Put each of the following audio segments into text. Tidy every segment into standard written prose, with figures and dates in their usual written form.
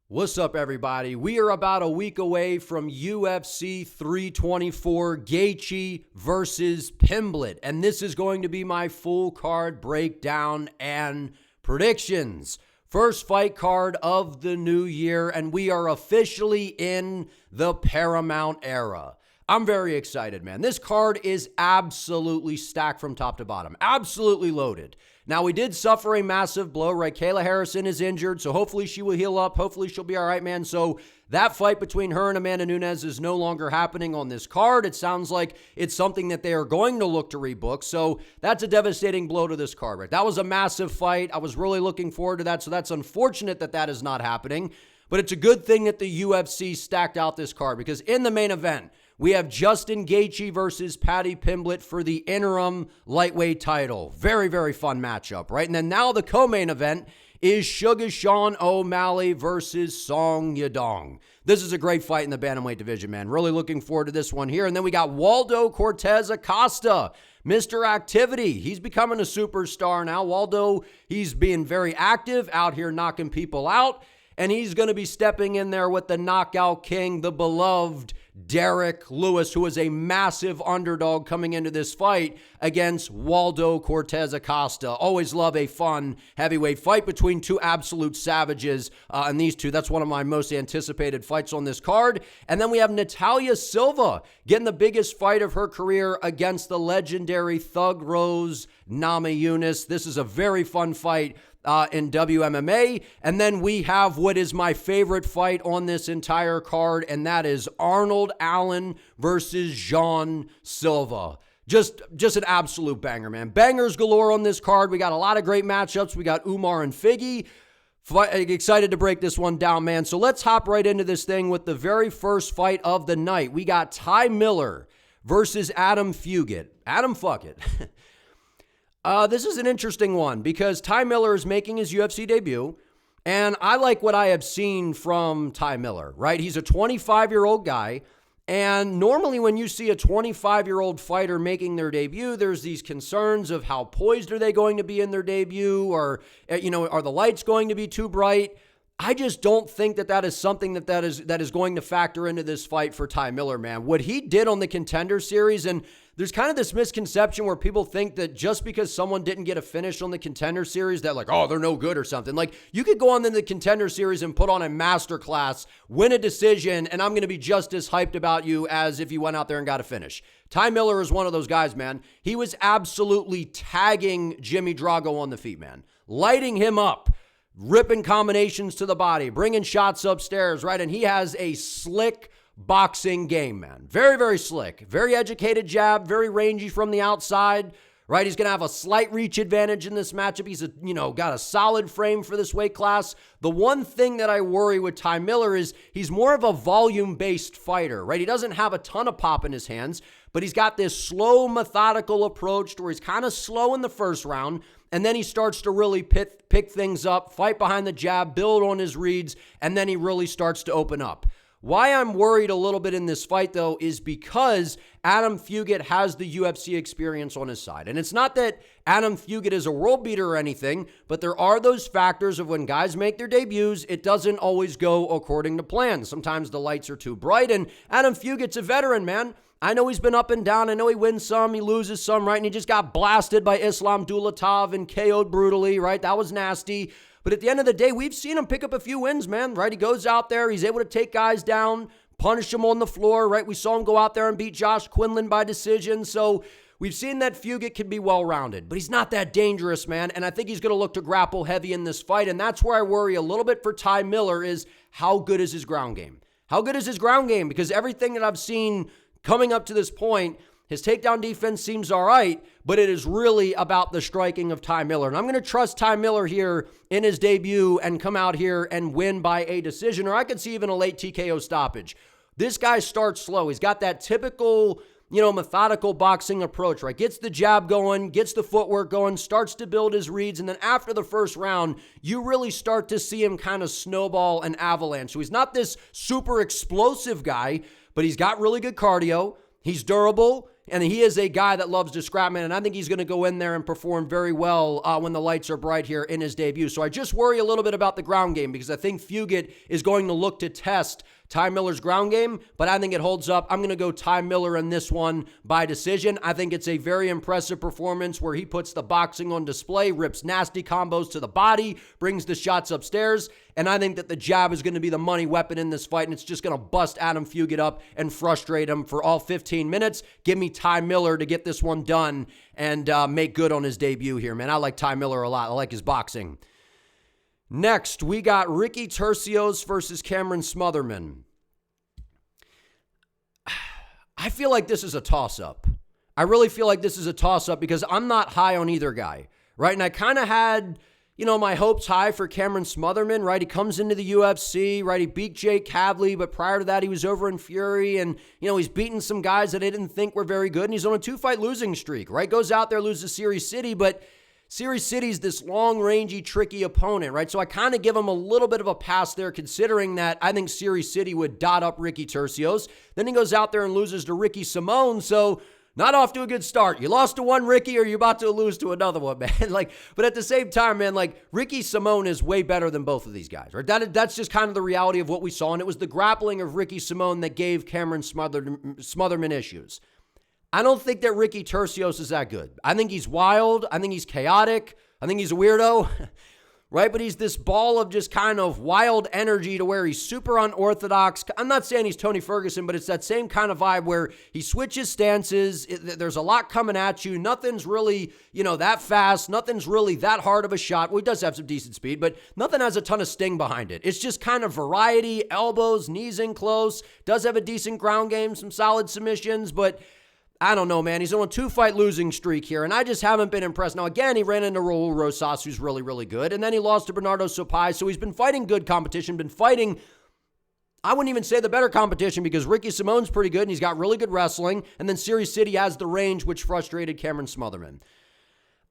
What's up, everybody? We are about a week away from UFC 324, Gaethje versus Pimblett, and this is going to be my full card breakdown and predictions. First fight card of the new year, and we are officially in the Paramount era. I'm very excited, man. This card is absolutely stacked from top to bottom, absolutely loaded. Now, we did suffer a massive blow, right? Kayla Harrison is injured, so hopefully she will heal up. Hopefully she'll be all right, man. So that fight between her and Amanda Nunes is no longer happening on this card. It sounds like it's something that they are going to look to rebook. So that's a devastating blow to this card, right? That was a massive fight. I was really looking forward to that. So that's unfortunate that that is not happening. But it's a good thing that the UFC stacked out this card, because in the main event, we have Justin Gaethje versus Paddy Pimblett for the interim lightweight title. Very, very fun matchup, right? And then now the co-main event is Sugar Sean O'Malley versus Song Yadong. This is a great fight in the bantamweight division, man. Really looking forward to this one here. And then we got Waldo Cortes-Acosta, Mr. Activity. He's becoming a superstar now. Waldo, he's being very active out here knocking people out. And he's going to be stepping in there with the knockout king, the beloved Derrick Lewis, who is a massive underdog coming into this fight against Waldo Cortes-Acosta. Always love a fun heavyweight fight between two absolute savages. And these two, that's one of my most anticipated fights on this card. And then we have Natalia Silva getting the biggest fight of her career against the legendary Thug Rose Namajunas. This is a very fun fight in WMMA. And then we have what is my favorite fight on this entire card, and that is Arnold Allen versus Jean Silva. Just an absolute banger, man. Bangers galore on this card. We got a lot of great matchups. We got Umar and Figgy. Excited to break this one down, man. So let's hop right into this thing with the very first fight of the night. We got Ty Miller versus Adam Fugitt. Adam Fugitt. This is an interesting one because Ty Miller is making his UFC debut, and I like what I have seen from Ty Miller, right? He's a 25-year-old guy, and normally when you see a 25-year-old fighter making their debut, there's these concerns of how poised are they going to be in their debut, or, are the lights going to be too bright? I just don't think that is something that is going to factor into this fight for Ty Miller, man. What he did on the Contender Series, and there's kind of this misconception where people think that just because someone didn't get a finish on the Contender Series, that like, oh, they're no good or something. Like, you could go on in the Contender Series and put on a masterclass, win a decision, and I'm going to be just as hyped about you as if you went out there and got a finish. Ty Miller is one of those guys, man. He was absolutely tagging Jimmy Drago on the feet, man. Lighting him up. Ripping combinations to the body, bringing shots upstairs, right? And he has a slick boxing game, man. Very, very slick. Very educated jab, very rangy from the outside, right? He's going to have a slight reach advantage in this matchup. He's, got a solid frame for this weight class. The one thing that I worry with Ty Miller is he's more of a volume-based fighter, right? He doesn't have a ton of pop in his hands, but he's got this slow, methodical approach to where he's kind of slow in the first round, and then he starts to really pick things up, fight behind the jab, build on his reads, and then he really starts to open up. Why I'm worried a little bit in this fight, though, is because Adam Fugitt has the UFC experience on his side. And it's not that Adam Fugitt is a world beater or anything, but there are those factors of when guys make their debuts, it doesn't always go according to plan. Sometimes the lights are too bright, and Adam Fugitt's a veteran, man. I know he's been up and down. I know he wins some, he loses some, right? And he just got blasted by Islam Dulatov and KO'd brutally, right? That was nasty. But at the end of the day, we've seen him pick up a few wins, man, right? He goes out there, he's able to take guys down, punish them on the floor, right? We saw him go out there and beat Josh Quinlan by decision. So we've seen that Fugitt can be well-rounded, but he's not that dangerous, man. And I think he's going to look to grapple heavy in this fight. And that's where I worry a little bit for Ty Miller is how good is his ground game? How good is his ground game? Because everything that I've seen coming up to this point, his takedown defense seems all right, but it is really about the striking of Ty Miller. And I'm going to trust Ty Miller here in his debut and come out here and win by a decision, or I could see even a late TKO stoppage. This guy starts slow. He's got that typical, methodical boxing approach, right? Gets the jab going, gets the footwork going, starts to build his reads, and then after the first round, you really start to see him kind of snowball and avalanche. So he's not this super explosive guy, but he's got really good cardio. He's durable. And he is a guy that loves to scrap, man, and I think he's going to go in there and perform very well when the lights are bright here in his debut. So I just worry a little bit about the ground game because I think Fugitt is going to look to test Ty Miller's ground game, but I think it holds up. I'm going to go Ty Miller in this one by decision. I think it's a very impressive performance where he puts the boxing on display, rips nasty combos to the body, brings the shots upstairs, and I think that the jab is going to be the money weapon in this fight, and it's just going to bust Adam Fugitt up and frustrate him for all 15 minutes. Give me Ty Miller to get this one done and make good on his debut here, man. I like Ty Miller a lot. I like his boxing. Next, we got Ricky Turcios versus Cameron Smotherman. I feel like this is a toss-up. I really feel like this is a toss-up because I'm not high on either guy, right? And I kind of had, my hopes high for Cameron Smotherman, right? He comes into the UFC, right? He beat Jake Kavli, but prior to that, he was over in Fury, and, he's beaten some guys that I didn't think were very good, and he's on a 2-fight losing streak, right? Goes out there, loses Series City, but Series City's this long-rangey, tricky opponent, right? So I kind of give him a little bit of a pass there, considering that I think Series City would dot up Ricky Turcios. Then he goes out there and loses to Ricky Simone, so not off to a good start. You lost to one Ricky, or you're about to lose to another one, man. But at the same time, man, Ricky Simone is way better than both of these guys, right? That's just kind of the reality of what we saw, and it was the grappling of Ricky Simone that gave Cameron Smotherman issues. I don't think that Ricky Turcios is that good. I think he's wild. I think he's chaotic. I think he's a weirdo, right? But he's this ball of just kind of wild energy to where he's super unorthodox. I'm not saying he's Tony Ferguson, but it's that same kind of vibe where he switches stances. There's a lot coming at you. Nothing's really, that fast. Nothing's really that hard of a shot. Well, he does have some decent speed, but nothing has a ton of sting behind it. It's just kind of variety, elbows, knees in close. Does have a decent ground game, some solid submissions, but I don't know, man. He's on a 2-fight losing streak here, and I just haven't been impressed. Now, again, he ran into Raul Rosas, who's really, really good, and then he lost to Bernardo Sopai, so he's been fighting good competition, I wouldn't even say the better competition because Ricky Simone's pretty good, and he's got really good wrestling, and then Series City has the range, which frustrated Cameron Smotherman.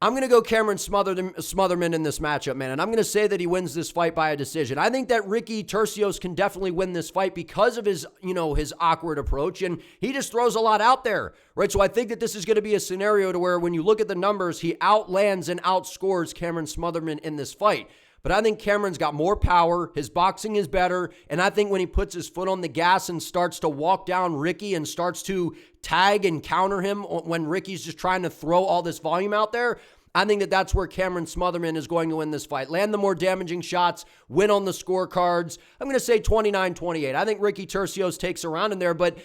I'm going to go Cameron Smotherman in this matchup, man, and I'm going to say that he wins this fight by a decision. I think that Ricky Turcios can definitely win this fight because of his, his awkward approach, and he just throws a lot out there, right? So I think that this is going to be a scenario to where when you look at the numbers, he outlands and outscores Cameron Smotherman in this fight. But I think Cameron's got more power, his boxing is better, and I think when he puts his foot on the gas and starts to walk down Ricky and starts to tag and counter him when Ricky's just trying to throw all this volume out there, I think that that's where Cameron Smotherman is going to win this fight. Land the more damaging shots, win on the scorecards. I'm going to say 29-28. I think Ricky Turcios takes a round in there, but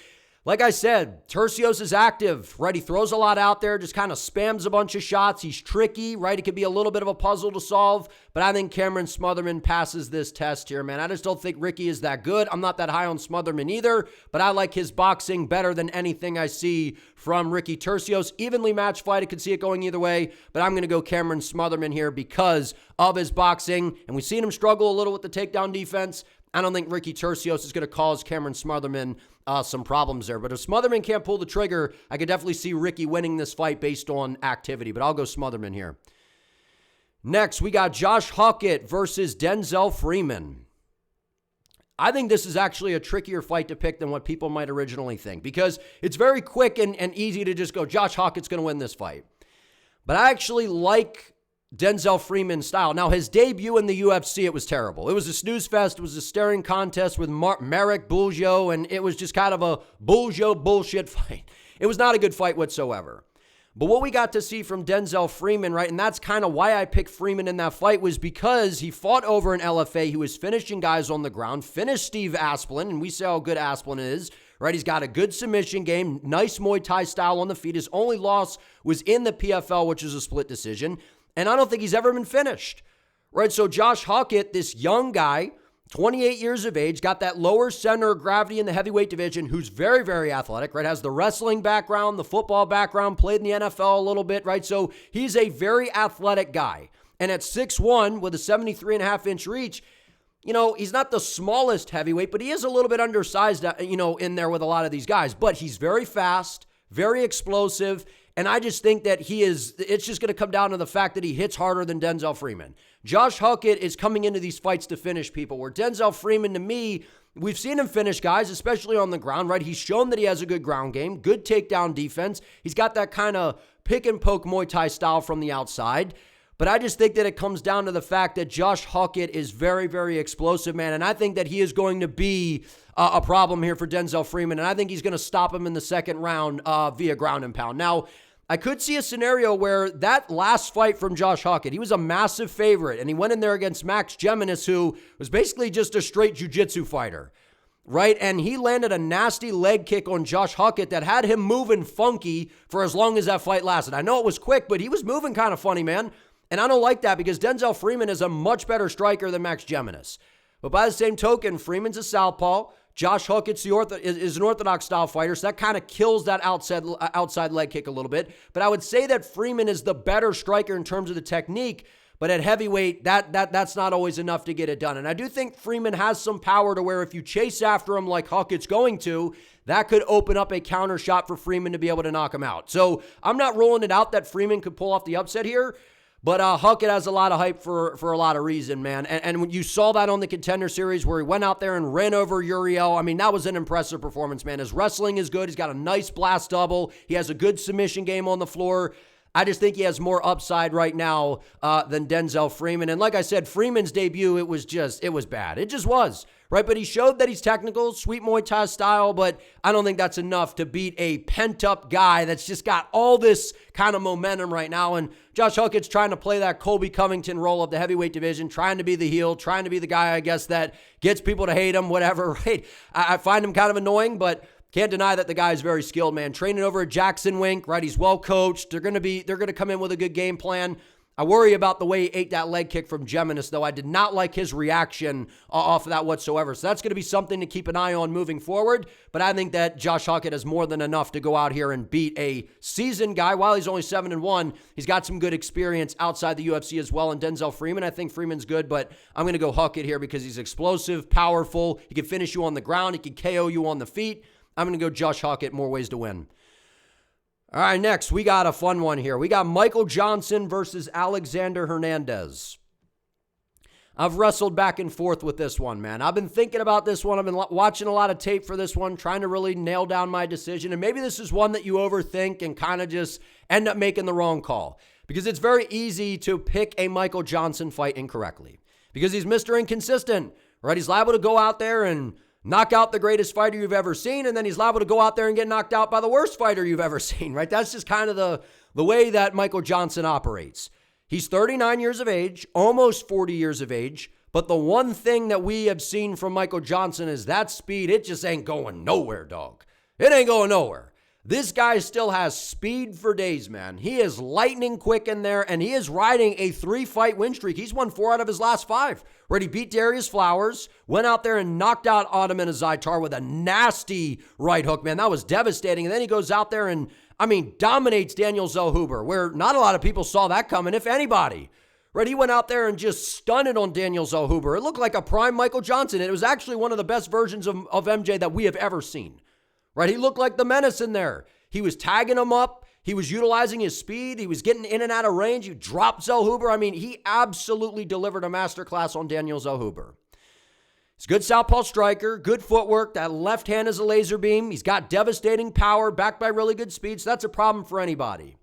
like I said, Turcios is active, right? He throws a lot out there, just kind of spams a bunch of shots. He's tricky, right? It could be a little bit of a puzzle to solve, but I think Cameron Smotherman passes this test here, man. I just don't think Ricky is that good. I'm not that high on Smotherman either, but I like his boxing better than anything I see from Ricky Turcios. Evenly matched fight, I could see it going either way, but I'm going to go Cameron Smotherman here because of his boxing, and we've seen him struggle a little with the takedown defense. I don't think Ricky Turcios is going to cause Cameron Smotherman some problems there. But if Smotherman can't pull the trigger, I could definitely see Ricky winning this fight based on activity. But I'll go Smotherman here. Next, we got Josh Hokit versus Denzel Freeman. I think this is actually a trickier fight to pick than what people might originally think because it's very quick and easy to just go, Josh Hokit's going to win this fight. But I actually like Denzel Freeman's style. Now, his debut in the UFC, it was terrible. It was a snooze fest. It was a staring contest with Marek Buljo, and it was just kind of a Buljo bullshit fight. It was not a good fight whatsoever. But what we got to see from Denzel Freeman, right, and that's kind of why I picked Freeman in that fight, was because he fought over an LFA. He was finishing guys on the ground, finished Steve Asplin, and we see how good Asplin is, right? He's got a good submission game, nice Muay Thai style on the feet. His only loss was in the PFL, which is a split decision. And I don't think he's ever been finished, right? So Josh Hokit, this young guy, 28 years of age, got that lower center of gravity in the heavyweight division, who's very, very athletic, right? Has the wrestling background, the football background, played in the NFL a little bit, right? So he's a very athletic guy. And at 6'1", with a 73.5-inch reach, he's not the smallest heavyweight, but he is a little bit undersized, in there with a lot of these guys. But he's very fast, very explosive, and I just think that it's just going to come down to the fact that he hits harder than Denzel Freeman. Josh Hokit is coming into these fights to finish people, where Denzel Freeman, to me, we've seen him finish guys, especially on the ground, right? He's shown that he has a good ground game, good takedown defense. He's got that kind of pick and poke Muay Thai style from the outside. But I just think that it comes down to the fact that Josh Hokit is very, very explosive, man. And I think that he is going to be a problem here for Denzel Freeman. And I think he's going to stop him in the second round via ground and pound. Now, I could see a scenario where that last fight from Josh Hokit, he was a massive favorite. And he went in there against Max Geminis, who was basically just a straight jiu-jitsu fighter, right? And he landed a nasty leg kick on Josh Hokit that had him moving funky for as long as that fight lasted. I know it was quick, but he was moving kind of funny, man. And I don't like that because Denzel Freeman is a much better striker than Max Geminis. But by the same token, Freeman's a southpaw. Josh Hokit's is an orthodox style fighter, so that kind of kills that outside leg kick a little bit. But I would say that Freeman is the better striker in terms of the technique. But at heavyweight, that's not always enough to get it done. And I do think Freeman has some power to where if you chase after him like Hokit's going to, that could open up a counter shot for Freeman to be able to knock him out. So I'm not rolling it out that Freeman could pull off the upset here. But Hokit has a lot of hype for a lot of reason, man. And when you saw that on the Contender Series where he went out there and ran over Uriel, I mean, that was an impressive performance, man. His wrestling is good. He's got a nice blast double. He has a good submission game on the floor. I just think he has more upside right now than Denzel Freeman. And like I said, Freeman's debut, it was bad. It just was, right? But he showed that he's technical, sweet Muay Thai style, but I don't think that's enough to beat a pent-up guy that's just got all this kind of momentum right now. And Josh Hokit's trying to play that Colby Covington role of the heavyweight division, trying to be the heel, trying to be the guy, I guess, that gets people to hate him, whatever, right? I find him kind of annoying, but can't deny that the guy is very skilled, man. Training over at Jackson Wink, right? He's well coached. They're going to come in with a good game plan. I worry about the way he ate that leg kick from Geminis, though. I did not like his reaction off of that whatsoever. So that's going to be something to keep an eye on moving forward. But I think that Josh Hokit has more than enough to go out here and beat a seasoned guy. While he's only 7-1, he's got some good experience outside the UFC as well. And Denzel Freeman, I think Freeman's good, but I'm going to go Hokit here because he's explosive, powerful. He can finish you on the ground. He can KO you on the feet. I'm going to go Josh Hokit, more ways to win. All right, next, we got a fun one here. We got Michael Johnson versus Alexander Hernandez. I've wrestled back and forth with this one, man. I've been thinking about this one. I've been watching a lot of tape for this one, trying to really nail down my decision. And maybe this is one that you overthink and kind of just end up making the wrong call. Because it's very easy to pick a Michael Johnson fight incorrectly. Because he's Mr. Inconsistent, right? He's liable to go out there and knock out the greatest fighter you've ever seen, and then he's liable to go out there and get knocked out by the worst fighter you've ever seen, right? That's just kind of the way that Michael Johnson operates. He's 39 years of age, almost 40 years of age, but the one thing that we have seen from Michael Johnson is that speed. It just ain't going nowhere, dog. It ain't going nowhere. This guy still has speed for days, man. He is lightning quick in there, and he is riding a 3-fight win streak. He's won 4 out of his last 5. Where he beat Darius Flowers, went out there and knocked out Ottoman Azaitar with a nasty right hook, man. That was devastating. And then he goes out there and, dominates Daniel Zellhuber, where not a lot of people saw that coming, if anybody. Right, he went out there and just stunned it on Daniel Zellhuber. It looked like a prime Michael Johnson. It was actually one of the best versions of MJ that we have ever seen. Right, he looked like the menace in there. He was tagging him up. He was utilizing his speed. He was getting in and out of range. He dropped Zellhuber. He absolutely delivered a masterclass on Daniel Zellhuber. He's a good southpaw striker, good footwork. That left hand is a laser beam. He's got devastating power, backed by really good speed, so that's a problem for anybody.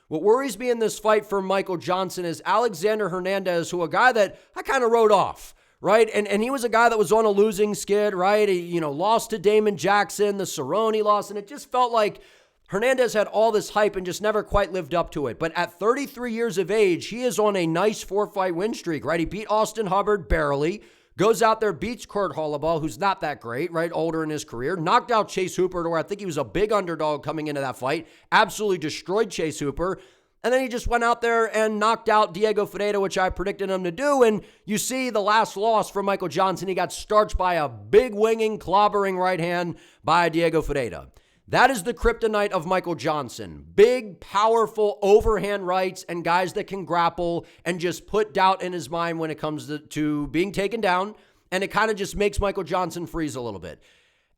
What worries me in this fight for Michael Johnson is Alexander Hernandez, who a guy that I kind of wrote off. Right, and he was a guy that was on a losing skid, right? He, lost to Damon Jackson, the Cerrone loss, and it just felt like Hernandez had all this hype and just never quite lived up to it. But at 33 years of age, he is on a nice 4-fight win streak, right? He beat Austin Hubbard barely, goes out there, beats Kurt Holloway, who's not that great, right? Older in his career, knocked out Chase Hooper to where I think he was a big underdog coming into that fight, absolutely destroyed Chase Hooper. And then he just went out there and knocked out Diego Figueiredo, which I predicted him to do. And you see the last loss for Michael Johnson. He got starched by a big winging, clobbering right hand by Diego Figueiredo. That is the kryptonite of Michael Johnson. Big, powerful overhand rights and guys that can grapple and just put doubt in his mind when it comes to being taken down. And it kind of just makes Michael Johnson freeze a little bit.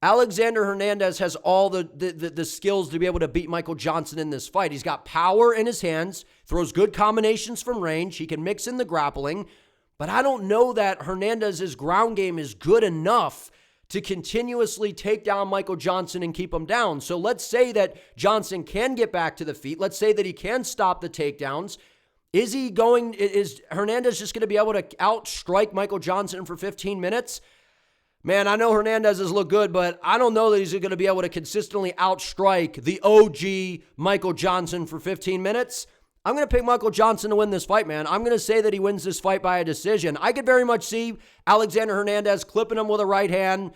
Alexander Hernandez has all the skills to be able to beat Michael Johnson in this fight. He's got power in his hands, throws good combinations from range. He can mix in the grappling. But I don't know that Hernandez's ground game is good enough to continuously take down Michael Johnson and keep him down. So let's say that Johnson can get back to the feet. Let's say that he can stop the takedowns. Is Hernandez just going to be able to outstrike Michael Johnson for 15 minutes? Man, I know Hernandez has looked good, but I don't know that he's going to be able to consistently outstrike the OG Michael Johnson for 15 minutes. I'm going to pick Michael Johnson to win this fight, man. I'm going to say that he wins this fight by a decision. I could very much see Alexander Hernandez clipping him with a right hand,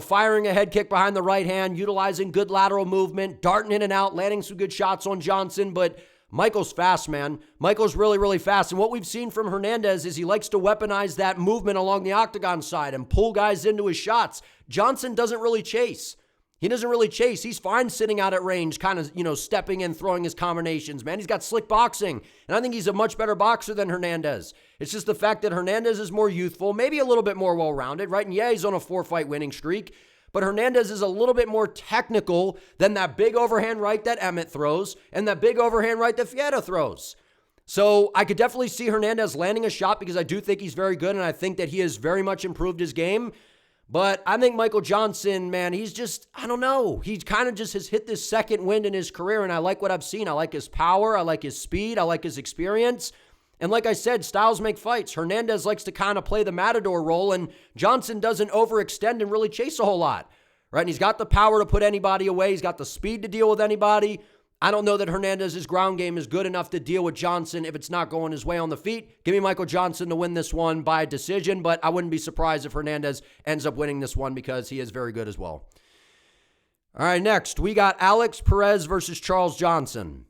firing a head kick behind the right hand, utilizing good lateral movement, darting in and out, landing some good shots on Johnson, but Michael's fast, man. Michael's really, really fast. And what we've seen from Hernandez is he likes to weaponize that movement along the octagon side and pull guys into his shots. Johnson doesn't really chase. He doesn't really chase. He's fine sitting out at range, kind of, stepping in, throwing his combinations, man. He's got slick boxing. And I think he's a much better boxer than Hernandez. It's just the fact that Hernandez is more youthful, maybe a little bit more well-rounded, right? And yeah, he's on a 4-fight winning streak. But Hernandez is a little bit more technical than that big overhand right that Emmett throws and that big overhand right that Figueiredo throws. So I could definitely see Hernandez landing a shot because I do think he's very good and I think that he has very much improved his game. But I think Michael Johnson, man, he's just, I don't know. He kind of just has hit this second wind in his career and I like what I've seen. I like his power. I like his speed. I like his experience. And like I said, styles make fights. Hernandez likes to kind of play the matador role, and Johnson doesn't overextend and really chase a whole lot, right? And he's got the power to put anybody away. He's got the speed to deal with anybody. I don't know that Hernandez's ground game is good enough to deal with Johnson if it's not going his way on the feet. Give me Michael Johnson to win this one by decision, but I wouldn't be surprised if Hernandez ends up winning this one because he is very good as well. All right, next, we got Alex Perez versus Charles Johnson.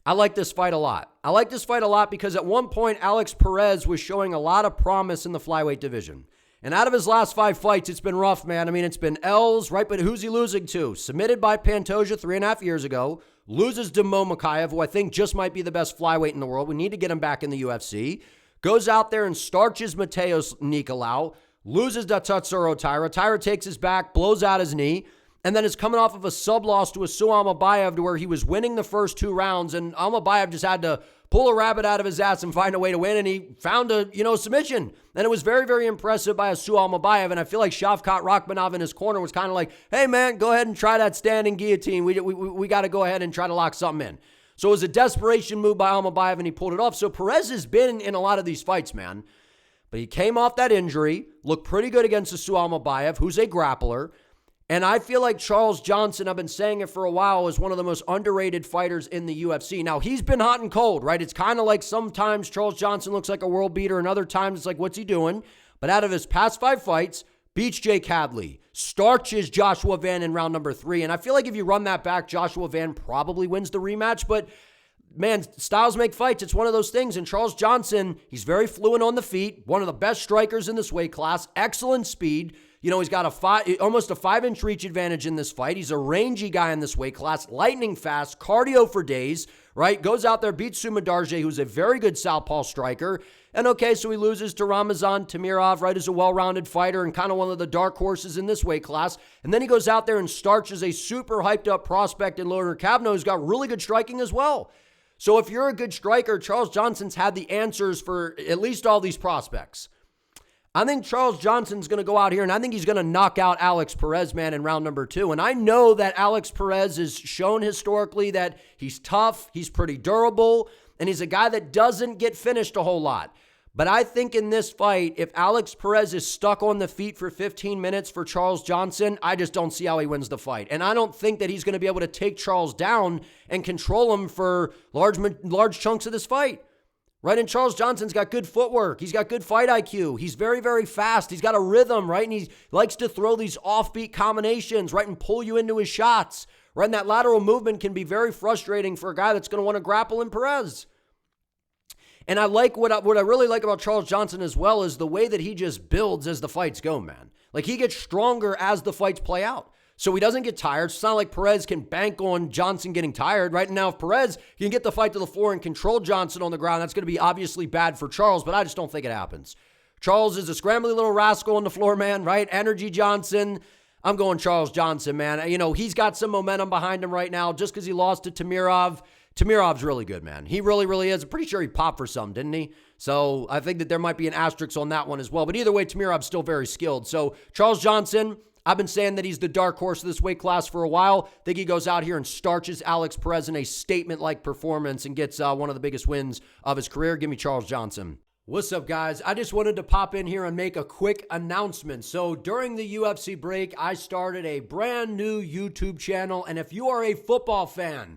I like this fight a lot. I like this fight a lot because at one point, Alex Perez was showing a lot of promise in the flyweight division. And out of his last 5 fights, it's been rough, man. I mean, it's been L's, right? But who's he losing to? Submitted by Pantoja 3.5 years ago. Loses to Momokayev, who I think just might be the best flyweight in the world. We need to get him back in the UFC. Goes out there and starches Mateos Nicolau. Loses to Tatsuro Taira. Taira takes his back, blows out his knee. And then is coming off of a sub-loss to Asu Almabayev to where he was winning the first 2 rounds, and Almabayev just had to pull a rabbit out of his ass and find a way to win, and he found a, submission. And it was very, very impressive by Asu Almabayev, and I feel like Shavkat Rakhmonov in his corner was kind of like, hey, man, go ahead and try that standing guillotine. We got to go ahead and try to lock something in. So it was a desperation move by Almabayev, and he pulled it off. So Perez has been in a lot of these fights, man. But he came off that injury, looked pretty good against Asu Almabayev, who's a grappler. And I feel like Charles Johnson, I've been saying it for a while, is one of the most underrated fighters in the UFC. Now, he's been hot and cold, right? It's kind of like sometimes Charles Johnson looks like a world beater, and other times it's like, what's he doing? But out of his past 5 fights, beats Jake Hadley, starches Joshua Van in round number 3. And I feel like if you run that back, Joshua Van probably wins the rematch. But, man, styles make fights. It's one of those things. And Charles Johnson, he's very fluent on the feet, one of the best strikers in this weight class, excellent speed. He's got almost a 5-inch reach advantage in this fight. He's a rangy guy in this weight class, lightning fast, cardio for days, right? Goes out there, beats Sumadarje, who's a very good southpaw striker. And okay, so he loses to Ramazan Tamirov, right, who's a well-rounded fighter and kind of one of the dark horses in this weight class. And then he goes out there and starches a super hyped-up prospect in Loder Kavanaugh, who's got really good striking as well. So if you're a good striker, Charles Johnson's had the answers for at least all these prospects. I think Charles Johnson's going to go out here, and I think he's going to knock out Alex Perez, man, in round number 2. And I know that Alex Perez has shown historically that he's tough, he's pretty durable, and he's a guy that doesn't get finished a whole lot. But I think in this fight, if Alex Perez is stuck on the feet for 15 minutes for Charles Johnson, I just don't see how he wins the fight. And I don't think that he's going to be able to take Charles down and control him for large chunks of this fight. Right, and Charles Johnson's got good footwork. He's got good fight IQ. He's very, very fast. He's got a rhythm, right? And he likes to throw these offbeat combinations, right, and pull you into his shots. Right, and that lateral movement can be very frustrating for a guy that's going to want to grapple in Perez. And I like what I really like about Charles Johnson as well is the way that he just builds as the fights go, man. Like he gets stronger as the fights play out. So he doesn't get tired. It's not like Perez can bank on Johnson getting tired, right? And now if Perez can get the fight to the floor and control Johnson on the ground, that's going to be obviously bad for Charles, but I just don't think it happens. Charles is a scrambly little rascal on the floor, man, right? Energy Johnson. I'm going Charles Johnson, man. He's got some momentum behind him right now just because he lost to Tamirov. Tamirov's really good, man. He really, really is. I'm pretty sure he popped for some, didn't he? So I think that there might be an asterisk on that one as well. But either way, Tamirov's still very skilled. So Charles Johnson, I've been saying that he's the dark horse of this weight class for a while. I think he goes out here and starches Alex Perez in a statement-like performance and gets one of the biggest wins of his career. Give me Charles Johnson. What's up, guys? I just wanted to pop in here and make a quick announcement. So during the UFC break, I started a brand new YouTube channel. And if you are a football fan,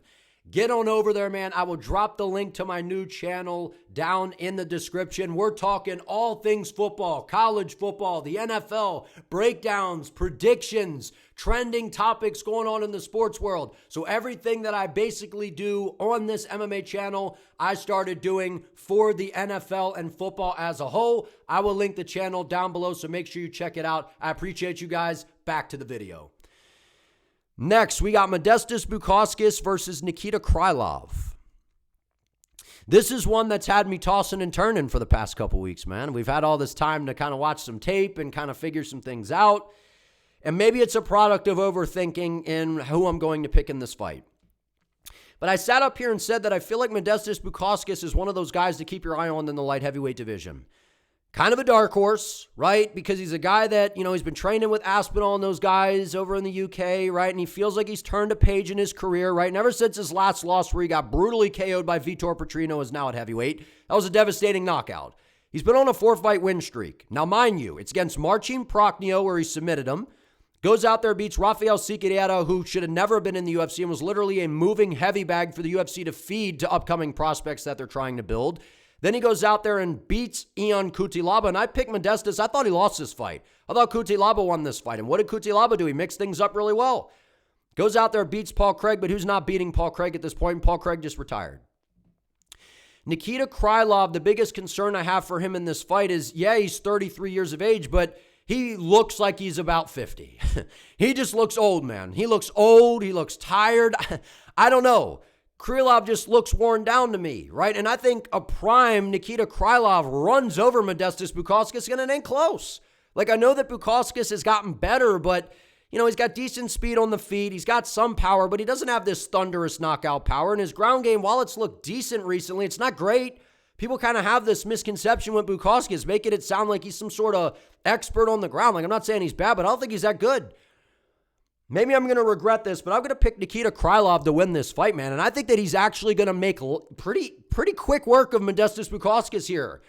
get on over there, man. I will drop the link to my new channel down in the description. We're talking all things football, college football, the NFL, breakdowns, predictions, trending topics going on in the sports world. So everything that I basically do on this MMA channel, I started doing for the NFL and football as a whole. I will link the channel down below, so make sure you check it out. I appreciate you guys. Back to the video. Next, we got Modestas Bukauskas versus Nikita Krylov. This is one that's had me tossing and turning for the past couple weeks, man. We've had all this time to kind of watch some tape and kind of figure some things out. And maybe it's a product of overthinking in who I'm going to pick in this fight. But I sat up here and said that I feel like Modestas Bukauskas is one of those guys to keep your eye on in the light heavyweight division. Kind of a dark horse, right? Because he's a guy that, he's been training with Aspinall and those guys over in the UK, right? And he feels like he's turned a page in his career, right? And ever since his last loss where he got brutally KO'd by Vitor Petrino, is now at heavyweight. That was a devastating knockout. He's been on a 4-fight win streak. Now, mind you, it's against Marcin Prachnio where he submitted him. Goes out there, beats Rafael Figueiredo, who should have never been in the UFC and was literally a moving heavy bag for the UFC to feed to upcoming prospects that they're trying to build. Then he goes out there and beats Ion Cutelaba, and I picked Modestas. I thought he lost this fight. I thought Cutelaba won this fight, and what did Cutelaba do? He mixed things up really well. Goes out there, beats Paul Craig, but who's not beating Paul Craig at this point? Paul Craig just retired. Nikita Krylov, the biggest concern I have for him in this fight is, he's 33 years of age, but he looks like he's about 50. He just looks old, man. He looks old. He looks tired. I don't know. Krylov just looks worn down to me, right? And I think a prime Nikita Krylov runs over Modestas Bukauskas, and it ain't close. Like, I know that Bukauskas has gotten better, but, he's got decent speed on the feet. He's got some power, but he doesn't have this thunderous knockout power. And his ground game, while it's looked decent recently, it's not great. People kind of have this misconception with Bukauskas, making it sound like he's some sort of expert on the ground. Like, I'm not saying he's bad, but I don't think he's that good. Maybe I'm going to regret this, but I'm going to pick Nikita Krylov to win this fight, man. And I think that he's actually going to make pretty quick work of Modestas Bukauskas here.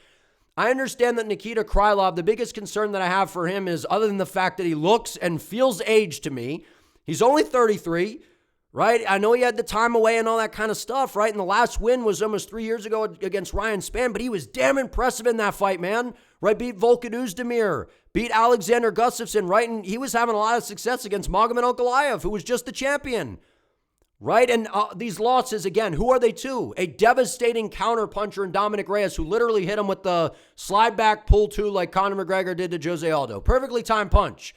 I understand that Nikita Krylov, the biggest concern that I have for him is, other than the fact that he looks and feels aged to me, he's only 33, right? I know he had the time away and all that kind of stuff, right? And the last win was almost 3 years ago against Ryan Spann, but he was damn impressive in that fight, man. Right? Beat Volkan Oezdemir, beat Alexander Gustafsson, right? And he was having a lot of success against Nurmagomedov Goliath, who was just the champion, right? And these losses, again, who are they to? A devastating counterpuncher in Dominic Reyes, who literally hit him with the slide back pull two like Conor McGregor did to Jose Aldo. Perfectly timed punch,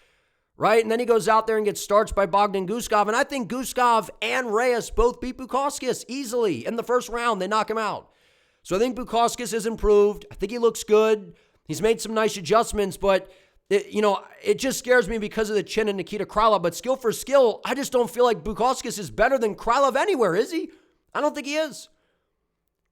right? And then he goes out there and gets starched by Bogdan Guskov. And I think Guskov and Reyes both beat Bukauskas easily in the first round. They knock him out. So I think Bukauskas has improved. I think he looks good. He's made some nice adjustments, but it just scares me because of the chin of Nikita Krylov. But skill for skill, I just don't feel like Bukauskas is better than Krylov anywhere, is he? I don't think he is.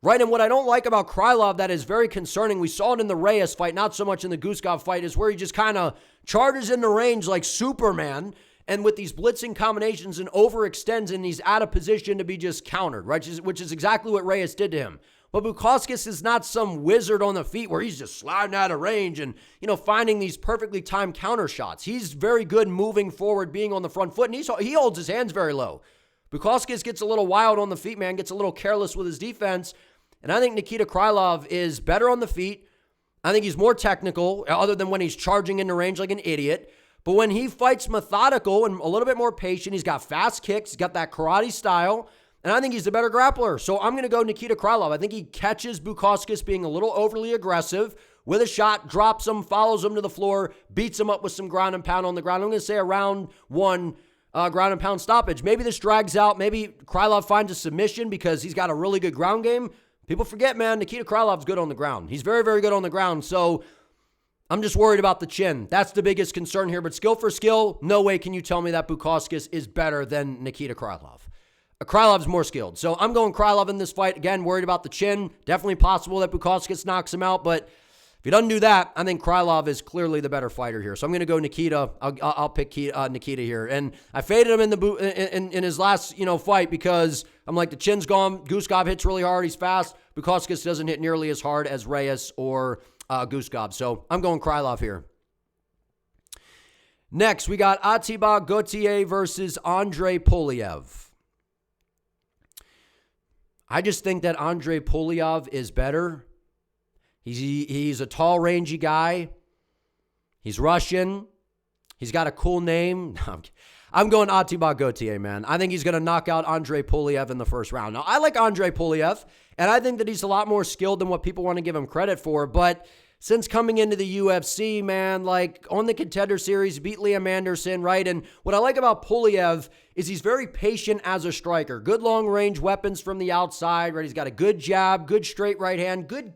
Right, and what I don't like about Krylov that is very concerning, we saw it in the Reyes fight, not so much in the Guskov fight, is where he just kind of charges in the range like Superman, and with these blitzing combinations and overextends, and he's out of position to be just countered, right? Which is exactly what Reyes did to him. But Bukauskas is not some wizard on the feet where he's just sliding out of range and, finding these perfectly timed counter shots. He's very good moving forward, being on the front foot, and he holds his hands very low. Bukauskas gets a little wild on the feet, man, gets a little careless with his defense, and I think Nikita Krylov is better on the feet. I think he's more technical, other than when he's charging into range like an idiot. But when he fights methodical and a little bit more patient, he's got fast kicks, he's got that karate style, and I think he's the better grappler. So I'm going to go Nikita Krylov. I think he catches Bukauskas being a little overly aggressive with a shot, drops him, follows him to the floor, beats him up with some ground and pound on the ground. I'm going to say a round one ground and pound stoppage. Maybe this drags out. Maybe Krylov finds a submission because he's got a really good ground game. People forget, man, Nikita Krylov's good on the ground. He's very, very good on the ground. So I'm just worried about the chin. That's the biggest concern here. But skill for skill, no way can you tell me that Bukauskas is better than Nikita Krylov. Krylov's more skilled. So I'm going Krylov in this fight. Again, worried about the chin. Definitely possible that Bukauskas knocks him out, but if he doesn't do that, I think Krylov is clearly the better fighter here. So I'm going to go Nikita. I'll pick Nikita here. And I faded him in his last fight because I'm like, the chin's gone. Guskov hits really hard. He's fast. Bukauskas doesn't hit nearly as hard as Reyes or Guskov. So I'm going Krylov here. Next, we got Ateba Gautier versus Andrey Pulyaev. I just think that Andrey Pulyaev is better. He's a tall, rangy guy. He's Russian. He's got a cool name. I'm going Ateba Gautier, man. I think he's going to knock out Andrey Pulyaev in the first round. Now, I like Andrey Pulyaev, and I think that he's a lot more skilled than what people want to give him credit for. But since coming into the UFC, man, like on the Contender Series, beat Liam Anderson, right? And what I like about Pulyaev is he's very patient as a striker. Good long-range weapons from the outside, right? He's got a good jab, good straight right hand, good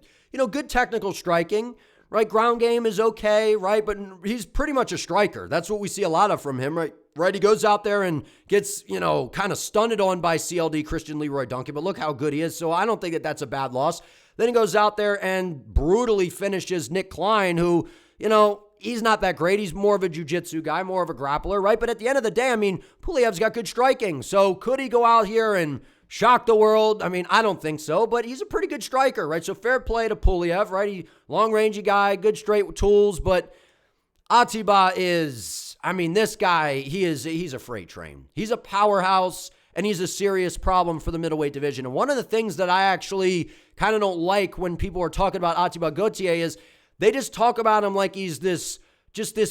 technical striking, right? Ground game is okay, right? But he's pretty much a striker. That's what we see a lot of from him, right? Right? He goes out there and gets, kind of stunted on by CLD Christian Leroy Duncan, but look how good he is. So I don't think that that's a bad loss. Then he goes out there and brutally finishes Nick Klein, who, he's not that great. He's more of a jiu-jitsu guy, more of a grappler, right? But at the end of the day, Pulyev's got good striking. So could he go out here and shock the world? I don't think so, but he's a pretty good striker, right? So fair play to Pulyaev, right? He long-rangey guy, good straight tools, but Ateba is, this guy, he's a freight train. He's a powerhouse, and he's a serious problem for the middleweight division. And one of the things that I actually kind of don't like when people are talking about Ateba Gautier is they just talk about him like he's this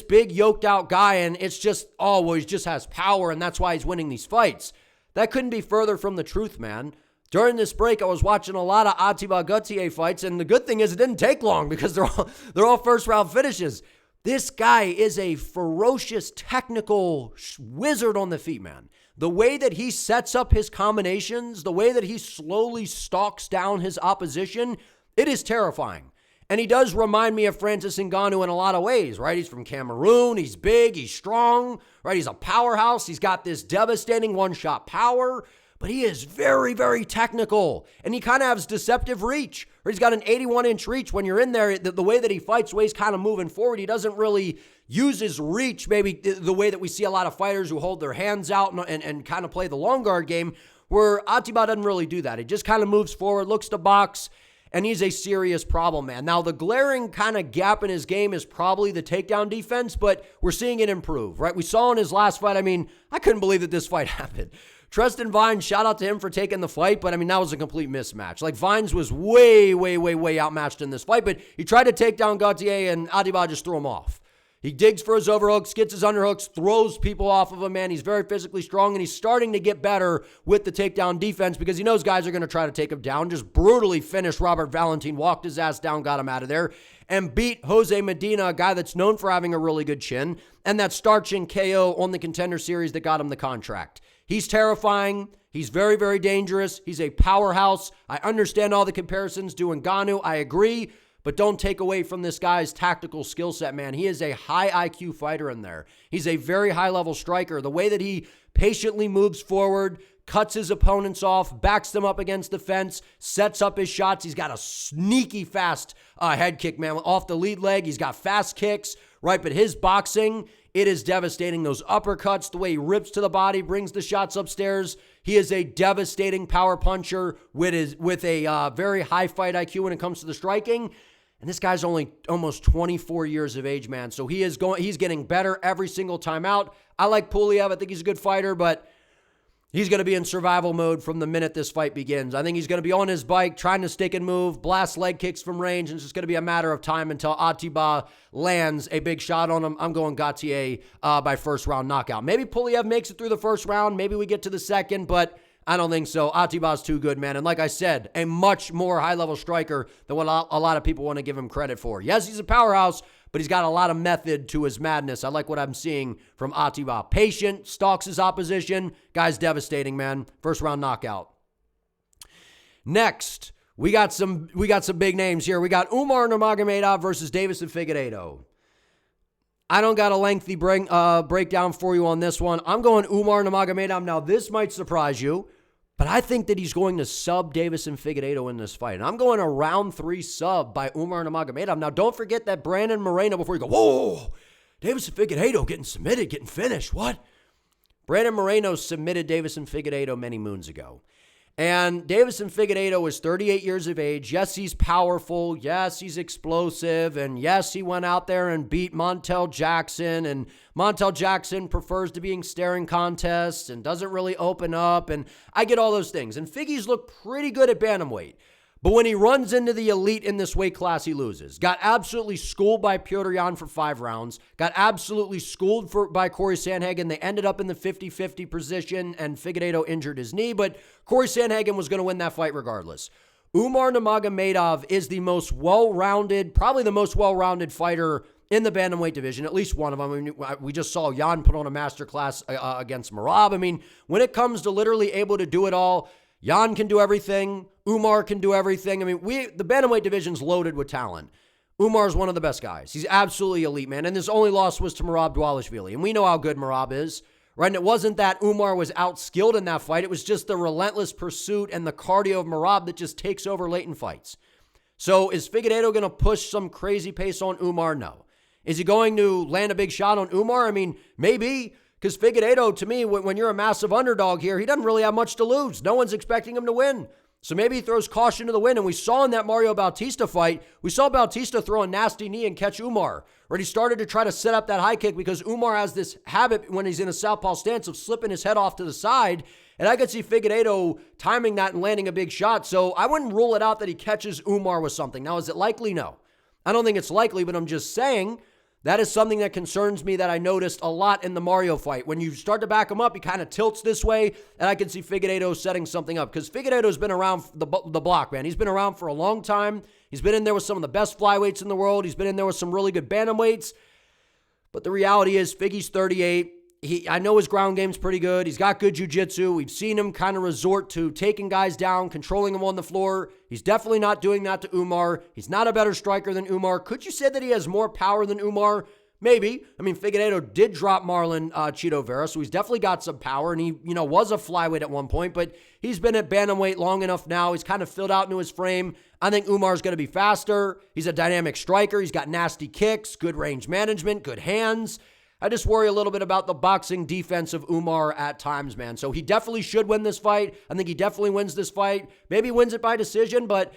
big yoked out guy, and it's just, he just has power, and that's why he's winning these fights. That couldn't be further from the truth, man. During this break, I was watching a lot of Ateba Gautier fights, and the good thing is it didn't take long because they're all first-round finishes. This guy is a ferocious technical wizard on the feet, man. The way that he sets up his combinations, the way that he slowly stalks down his opposition, it is terrifying. And he does remind me of Francis Ngannou in a lot of ways, right? He's from Cameroon. He's big. He's strong, right? He's a powerhouse. He's got this devastating one-shot power, but he is very, very technical. And he kind of has deceptive reach, or he's got an 81-inch reach. When you're in there, the way that he fights, the way he's kind of moving forward, he doesn't really use his reach maybe the way that we see a lot of fighters who hold their hands out and kind of play the long guard game, where Ateba doesn't really do that. He just kind of moves forward, looks to box, and he's a serious problem, man. Now, the glaring kind of gap in his game is probably the takedown defense, but we're seeing it improve, right? We saw in his last fight, I couldn't believe that this fight happened. Tristan Vines, shout out to him for taking the fight, but that was a complete mismatch. Like, Vines was way, way, way, way outmatched in this fight, but he tried to take down Gautier, and Ateba just threw him off. He digs for his overhooks, gets his underhooks, throws people off of him, man. He's very physically strong, and he's starting to get better with the takedown defense because he knows guys are going to try to take him down. Just brutally finished Robert Valentin, walked his ass down, got him out of there, and beat Jose Medina, a guy that's known for having a really good chin, and that star chin KO on the Contender Series that got him the contract. He's terrifying. He's very, very dangerous. He's a powerhouse. I understand all the comparisons to Ngannou. I agree. But don't take away from this guy's tactical skill set, man. He is a high IQ fighter in there. He's a very high-level striker. The way that he patiently moves forward, cuts his opponents off, backs them up against the fence, sets up his shots. He's got a sneaky fast head kick, man. Off the lead leg, he's got fast kicks, right? But his boxing, it is devastating. Those uppercuts, the way he rips to the body, brings the shots upstairs. He is a devastating power puncher with a very high fight IQ when it comes to the striking. And this guy's only almost 24 years of age, man. So he's getting better every single time out. I like Pulyaev. I think he's a good fighter, but he's going to be in survival mode from the minute this fight begins. I think he's going to be on his bike, trying to stick and move, blast leg kicks from range, and it's just going to be a matter of time until Ateba lands a big shot on him. I'm going Gautier by first round knockout. Maybe Pulyaev makes it through the first round. Maybe we get to the second, but I don't think so. Ateba's too good, man. And like I said, a much more high-level striker than what a lot of people want to give him credit for. Yes, he's a powerhouse, but he's got a lot of method to his madness. I like what I'm seeing from Ateba. Patient, stalks his opposition. Guy's devastating, man. First round knockout. Next, we got some big names here. We got Umar Nurmagomedov versus Deiveson Figueiredo. I don't got a lengthy breakdown for you on this one. I'm going Umar Nurmagomedov. Now, this might surprise you, But I think that he's going to sub Deiveson Figueiredo in this fight. And I'm going a round 3 sub by Umar Nurmagomedov. Now, don't forget that Brandon Moreno, before you go, whoa, Deiveson Figueiredo getting submitted, getting finished. What? Brandon Moreno submitted Deiveson Figueiredo many moons ago. And Deiveson Figueiredo is 38 years of age. Yes, he's powerful. Yes, he's explosive. And yes, he went out there and beat Montel Jackson. And Montel Jackson prefers to be in staring contests and doesn't really open up. And I get all those things. And Figgy's looked pretty good at bantamweight. But when he runs into the elite in this weight class, he loses. Got absolutely schooled by Petr Yan for 5 rounds. Got absolutely schooled by Corey Sandhagen. They ended up in the 50-50 position, and Figueiredo injured his knee. But Corey Sandhagen was going to win that fight regardless. Umar Nurmagomedov is the most well-rounded, probably the most well-rounded fighter in the bantamweight division, at least one of them. I mean, we just saw Yan put on a masterclass against Merab. I mean, when it comes to literally able to do it all, Yan can do everything. Umar can do everything. I mean, the bantamweight division's loaded with talent. Umar's one of the best guys. He's absolutely elite, man. And his only loss was to Merab Dvalishvili. And we know how good Merab is, right? And it wasn't that Umar was outskilled in that fight. It was just the relentless pursuit and the cardio of Merab that just takes over late in fights. So is Figueiredo going to push some crazy pace on Umar? No. Is he going to land a big shot on Umar? I mean, maybe. Because Figueiredo, to me, when you're a massive underdog here, he doesn't really have much to lose. No one's expecting him to win. So maybe he throws caution to the wind. And we saw in that Mario Bautista fight, we saw Bautista throw a nasty knee and catch Umar. Right? He started to try to set up that high kick because Umar has this habit when he's in a southpaw stance of slipping his head off to the side. And I could see Figueiredo timing that and landing a big shot. So I wouldn't rule it out that he catches Umar with something. Now, is it likely? No. I don't think it's likely, but I'm just saying that is something that concerns me that I noticed a lot in the Mario fight. When you start to back him up, he kind of tilts this way, and I can see Figueiredo setting something up because Figueiredo's been around the block, man. He's been around for a long time. He's been in there with some of the best flyweights in the world. He's been in there with some really good bantamweights. But the reality is, Figgy's 38. I know his ground game's pretty good. He's got good jiu-jitsu. We've seen him kind of resort to taking guys down, controlling them on the floor. He's definitely not doing that to Umar. He's not a better striker than Umar. Could you say that he has more power than Umar? Maybe. I mean, Figueiredo did drop Marlon Chito Vera, so he's definitely got some power, and he, was a flyweight at one point, but he's been at bantamweight long enough now. He's kind of filled out into his frame. I think Umar's going to be faster. He's a dynamic striker. He's got nasty kicks, good range management, good hands. I just worry a little bit about the boxing defense of Umar at times, man. So he definitely should win this fight. I think he definitely wins this fight. Maybe he wins it by decision, but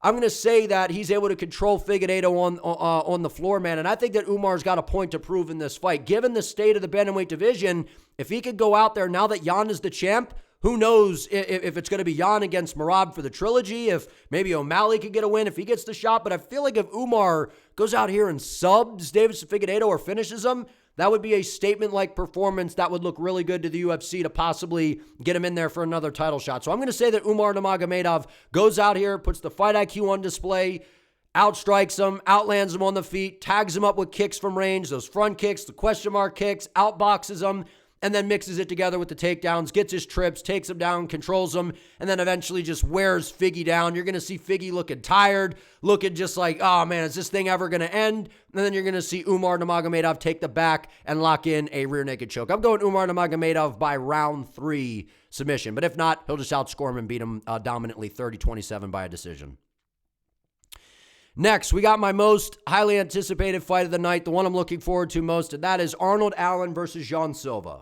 I'm going to say that he's able to control Figueiredo on the floor, man. And I think that Umar's got a point to prove in this fight. Given the state of the bantamweight division, if he could go out there now that Yan is the champ, who knows if it's going to be Yan against Merab for the trilogy, if maybe O'Malley could get a win if he gets the shot. But I feel like if Umar goes out here and subs Deiveson Figueiredo or finishes him, that would be a statement-like performance that would look really good to the UFC to possibly get him in there for another title shot. So I'm going to say that Umar Nurmagomedov goes out here, puts the fight IQ on display, outstrikes him, outlands him on the feet, tags him up with kicks from range, those front kicks, the question mark kicks, outboxes him, and then mixes it together with the takedowns, gets his trips, takes him down, controls him, and then eventually just wears Figgy down. You're going to see Figgy looking tired, looking just like, oh man, is this thing ever going to end? And then you're going to see Umar Nurmagomedov take the back and lock in a rear naked choke. I'm going Umar Nurmagomedov by round 3 submission, but if not, he'll just outscore him and beat him dominantly 30-27 by a decision. Next, we got my most highly anticipated fight of the night, the one I'm looking forward to most, and that is Arnold Allen versus Jean Silva.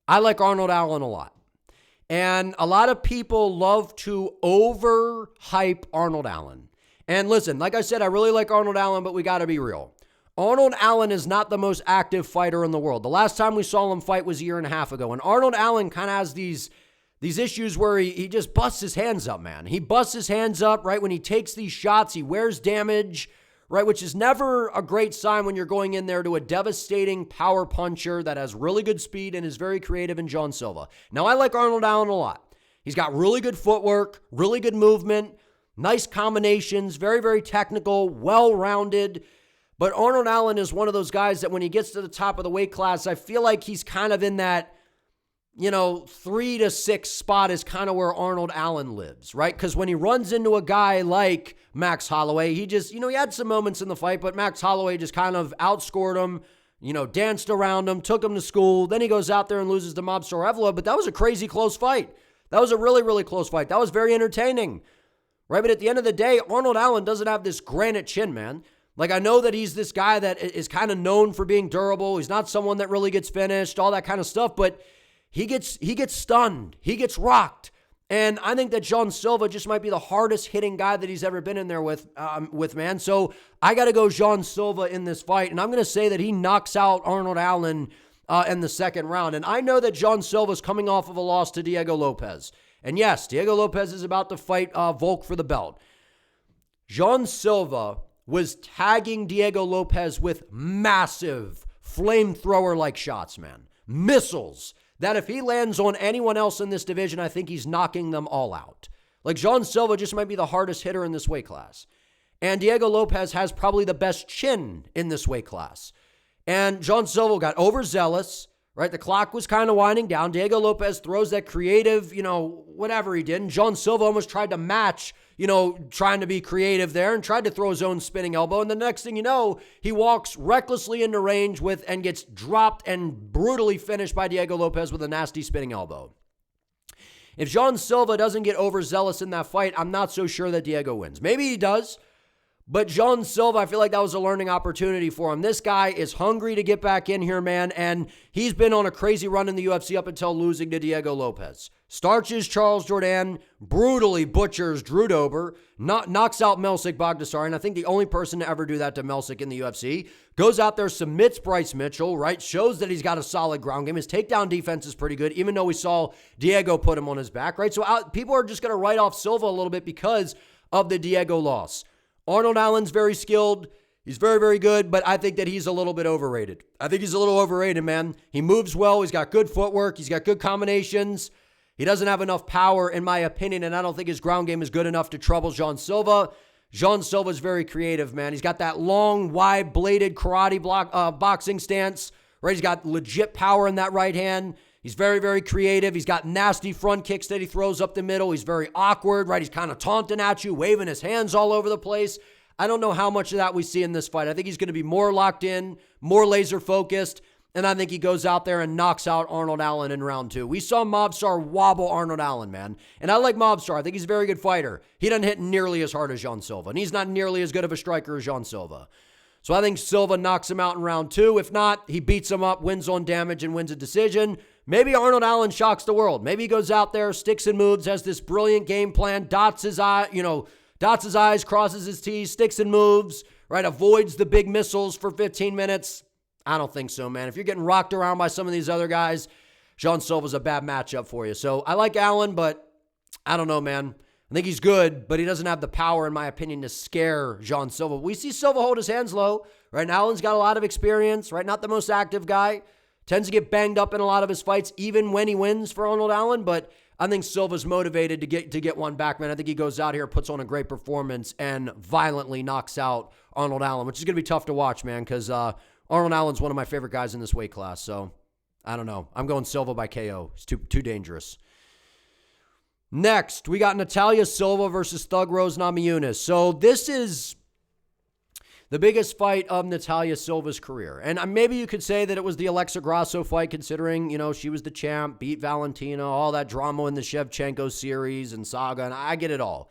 I like Arnold Allen a lot. And a lot of people love to overhype Arnold Allen. And listen, like I said, I really like Arnold Allen, but we got to be real. Arnold Allen is not the most active fighter in the world. The last time we saw him fight was a year and a half ago. And Arnold Allen kind of has these issues where he just busts his hands up, man. He busts his hands up, right? When he takes these shots, he wears damage, right? Which is never a great sign when you're going in there to a devastating power puncher that has really good speed and is very creative in Jean Silva. Now, I like Arnold Allen a lot. He's got really good footwork, really good movement, nice combinations, very, very technical, well-rounded. But Arnold Allen is one of those guys that when he gets to the top of the weight class, I feel like he's kind of in that 3 to 6 spot is kind of where Arnold Allen lives, right? Because when he runs into a guy like Max Holloway, he just, he had some moments in the fight, but Max Holloway just kind of outscored him, danced around him, took him to school. Then he goes out there and loses to Mobstar Evloev. But that was a crazy close fight. That was a really, really close fight. That was very entertaining, right? But at the end of the day, Arnold Allen doesn't have this granite chin, man. Like, I know that he's this guy that is kind of known for being durable. He's not someone that really gets finished, all that kind of stuff. But he gets stunned. He gets rocked. And I think that Jean Silva just might be the hardest hitting guy that he's ever been in there with, man. So I got to go Jean Silva in this fight. And I'm going to say that he knocks out Arnold Allen in the second round. And I know that Jean Silva's coming off of a loss to Diego Lopez. And yes, Diego Lopez is about to fight Volk for the belt. Jean Silva was tagging Diego Lopez with massive flamethrower-like shots, man. Missiles. That if he lands on anyone else in this division, I think he's knocking them all out. Like, Jean Silva just might be the hardest hitter in this weight class. And Diego Lopez has probably the best chin in this weight class. And Jean Silva got overzealous, right? The clock was kind of winding down. Diego Lopez throws that creative, whatever he did. And Jean Silva almost tried to match, trying to be creative there and tried to throw his own spinning elbow. And the next thing you know, he walks recklessly into range and gets dropped and brutally finished by Diego Lopez with a nasty spinning elbow. If Jean Silva doesn't get overzealous in that fight, I'm not so sure that Diego wins. Maybe he does. But Jean Silva, I feel like that was a learning opportunity for him. This guy is hungry to get back in here, man, and he's been on a crazy run in the UFC up until losing to Diego Lopez. Starches Charles Jourdain, brutally butchers Drew Dober, knocks out Melsik Baghdasaryan. I think the only person to ever do that to Melsik in the UFC. Goes out there, submits Bryce Mitchell, right? Shows that he's got a solid ground game. His takedown defense is pretty good, even though we saw Diego put him on his back, right? So people are just going to write off Silva a little bit because of the Diego loss. Arnold Allen's very skilled. He's very, very good, but I think that he's a little bit overrated. I think he's a little overrated, man. He moves well. He's got good footwork. He's got good combinations. He doesn't have enough power, in my opinion, and I don't think his ground game is good enough to trouble Jean Silva. Jean Silva's very creative, man. He's got that long, wide-bladed karate boxing stance, right? He's got legit power in that right hand. He's very, very creative. He's got nasty front kicks that he throws up the middle. He's very awkward, right? He's kind of taunting at you, waving his hands all over the place. I don't know how much of that we see in this fight. I think he's going to be more locked in, more laser focused, and I think he goes out there and knocks out Arnold Allen in round 2. We saw Mobstar wobble Arnold Allen, man. And I like Mobstar. I think he's a very good fighter. He doesn't hit nearly as hard as Jean Silva, and he's not nearly as good of a striker as Jean Silva. So I think Silva knocks him out in round 2. If not, he beats him up, wins on damage, and wins a decision. Maybe Arnold Allen shocks the world. Maybe he goes out there, sticks and moves, has this brilliant game plan, dots his eyes, crosses his T's, sticks and moves, right? Avoids the big missiles for 15 minutes. I don't think so, man. If you're getting rocked around by some of these other guys, Jean Silva's a bad matchup for you. So I like Allen, but I don't know, man. I think he's good, but he doesn't have the power, in my opinion, to scare Jean Silva. We see Silva hold his hands low, right? And Allen's got a lot of experience, right? Not the most active guy. Tends to get banged up in a lot of his fights, even when he wins for Arnold Allen. But I think Silva's motivated to get one back, man. I think he goes out here, puts on a great performance, and violently knocks out Arnold Allen, which is going to be tough to watch, man, because Arnold Allen's one of my favorite guys in this weight class. So I don't know. I'm going Silva by KO. It's too dangerous. Next, we got Natalia Silva versus Thug Rose Namajunas. So this is the biggest fight of Natalia Silva's career. And maybe you could say that it was the Alexa Grasso fight, considering, she was the champ, beat Valentina, all that drama in the Shevchenko series and saga, and I get it all.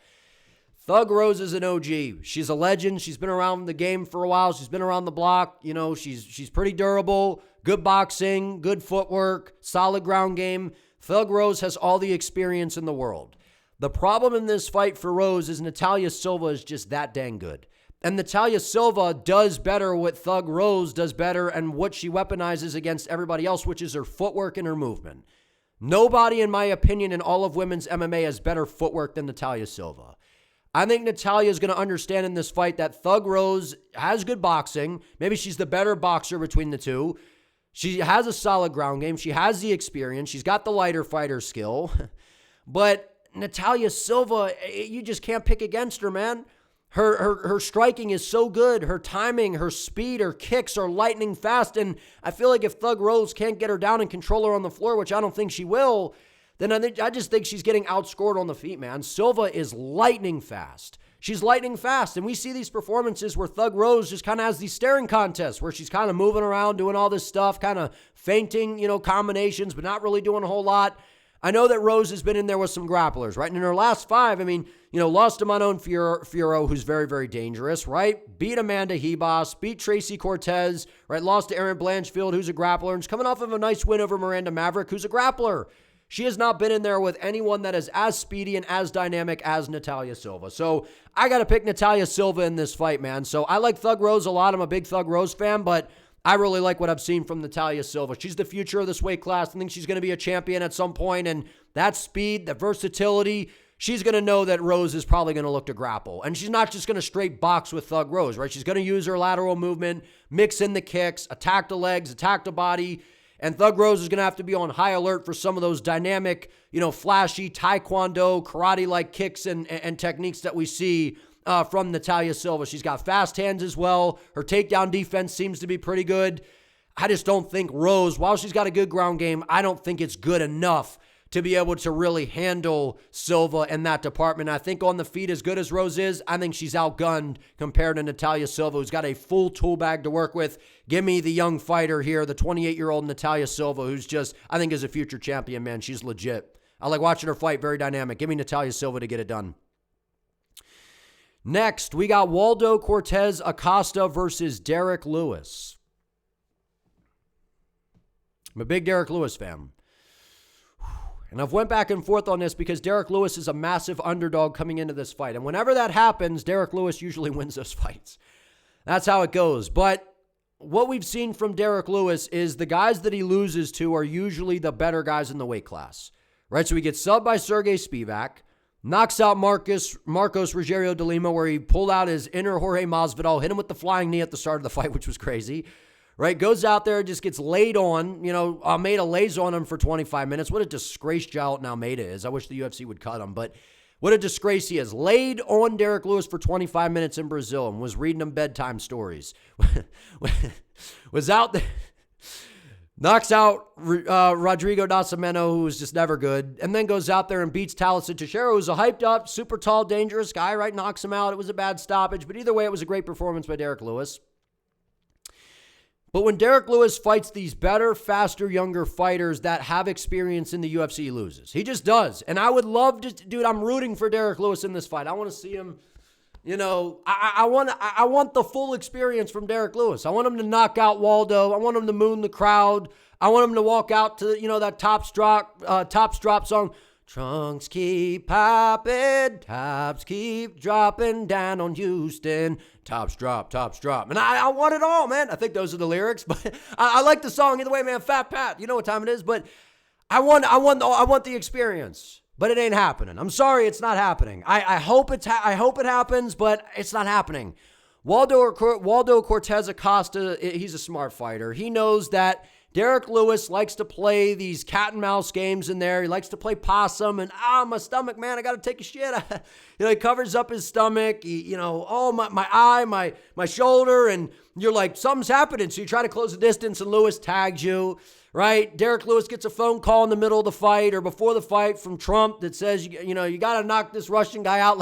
Thug Rose is an OG. She's a legend. She's been around the game for a while. She's been around the block. She's pretty durable, good boxing, good footwork, solid ground game. Thug Rose has all the experience in the world. The problem in this fight for Rose is Natalia Silva is just that dang good. And Natalia Silva does better what Thug Rose does better and what she weaponizes against everybody else, which is her footwork and her movement. Nobody, in my opinion, in all of women's MMA has better footwork than Natalia Silva. I think Natalia is going to understand in this fight that Thug Rose has good boxing. Maybe she's the better boxer between the two. She has a solid ground game. She has the experience. She's got the lighter fighter skill. But Natalia Silva, you just can't pick against her, man. Her striking is so good. Her timing, her speed, her kicks are lightning fast. And I feel like if Thug Rose can't get her down and control her on the floor, which I don't think she will, then I just think she's getting outscored on the feet, man. Silva is lightning fast. She's lightning fast, and we see these performances where Thug Rose just kind of has these staring contests where she's kind of moving around, doing all this stuff, kind of feinting, combinations, but not really doing a whole lot. I know that Rose has been in there with some grapplers, right? And in her last 5, lost to Manon Fiorot, who's very, very dangerous, right? Beat Amanda Hebos, beat Tracy Cortez, right? Lost to Erin Blanchfield, who's a grappler, and she's coming off of a nice win over Miranda Maverick, who's a grappler. She has not been in there with anyone that is as speedy and as dynamic as Natalia Silva. So I got to pick Natalia Silva in this fight, man. So I like Thug Rose a lot. I'm a big Thug Rose fan, but I really like what I've seen from Natalia Silva. She's the future of this weight class. I think she's going to be a champion at some point, and that speed, that versatility, she's going to know that Rose is probably going to look to grapple. And she's not just going to straight box with Thug Rose, right? She's going to use her lateral movement, mix in the kicks, attack the legs, attack the body. And Thug Rose is going to have to be on high alert for some of those dynamic, flashy taekwondo, karate-like kicks and techniques that we see from Natalia Silva. She's got fast hands as well. Her takedown defense seems to be pretty good. I just don't think Rose, while she's got a good ground game, I don't think it's good enough to be able to really handle Silva in that department. I think on the feet, as good as Rose is, I think she's outgunned compared to Natalia Silva, who's got a full tool bag to work with. Give me the young fighter here, the 28-year-old Natalia Silva, who's just, I think, is a future champion, man. She's legit. I like watching her fight, very dynamic. Give me Natalia Silva to get it done. Next, we got Waldo Cortes-Acosta versus Derrick Lewis. I'm a big Derrick Lewis fan. And I've went back and forth on this because Derrick Lewis is a massive underdog coming into this fight. And whenever that happens, Derrick Lewis usually wins those fights. That's how it goes. But what we've seen from Derrick Lewis is the guys that he loses to are usually the better guys in the weight class, right? So he gets subbed by Sergey Spivak, knocks out Marcos Rogerio de Lima, where he pulled out his inner Jorge Masvidal, hit him with the flying knee at the start of the fight, which was crazy. Right, goes out there, just gets laid on. Almeida lays on him for 25 minutes. What a disgrace Jailton Almeida is. I wish the UFC would cut him, but what a disgrace he is. Laid on Derrick Lewis for 25 minutes in Brazil and was reading him bedtime stories. Was out there, knocks out Rodrigo Nascimento, who was just never good, and then goes out there and beats Talison Teixeira, who's a hyped up, super tall, dangerous guy, right? Knocks him out. It was a bad stoppage, but either way, it was a great performance by Derrick Lewis. But when Derrick Lewis fights these better, faster, younger fighters that have experience in the UFC, he loses. He just does. And I would love to, dude, I'm rooting for Derrick Lewis in this fight. I want to see him, I want the full experience from Derrick Lewis. I want him to knock out Waldo. I want him to moon the crowd. I want him to walk out to, that Tops Drop song. Trunks keep popping, tops keep dropping down on Houston. Tops drop. And I want it all, man. I think those are the lyrics, but I like the song either way, man. Fat Pat, you know what time it is, but I want the experience, but it ain't happening. I'm sorry, it's not happening. I hope it happens, but it's not happening. Waldo Cortes-Acosta, he's a smart fighter. He knows that Derrick Lewis likes to play these cat and mouse games in there. He likes to play possum and, my stomach, man, I got to take a shit. He covers up his stomach, my eye, my shoulder, and you're like, something's happening. So you try to close the distance and Lewis tags you, right? Derrick Lewis gets a phone call in the middle of the fight or before the fight from Trump that says, you got to knock this Russian guy out,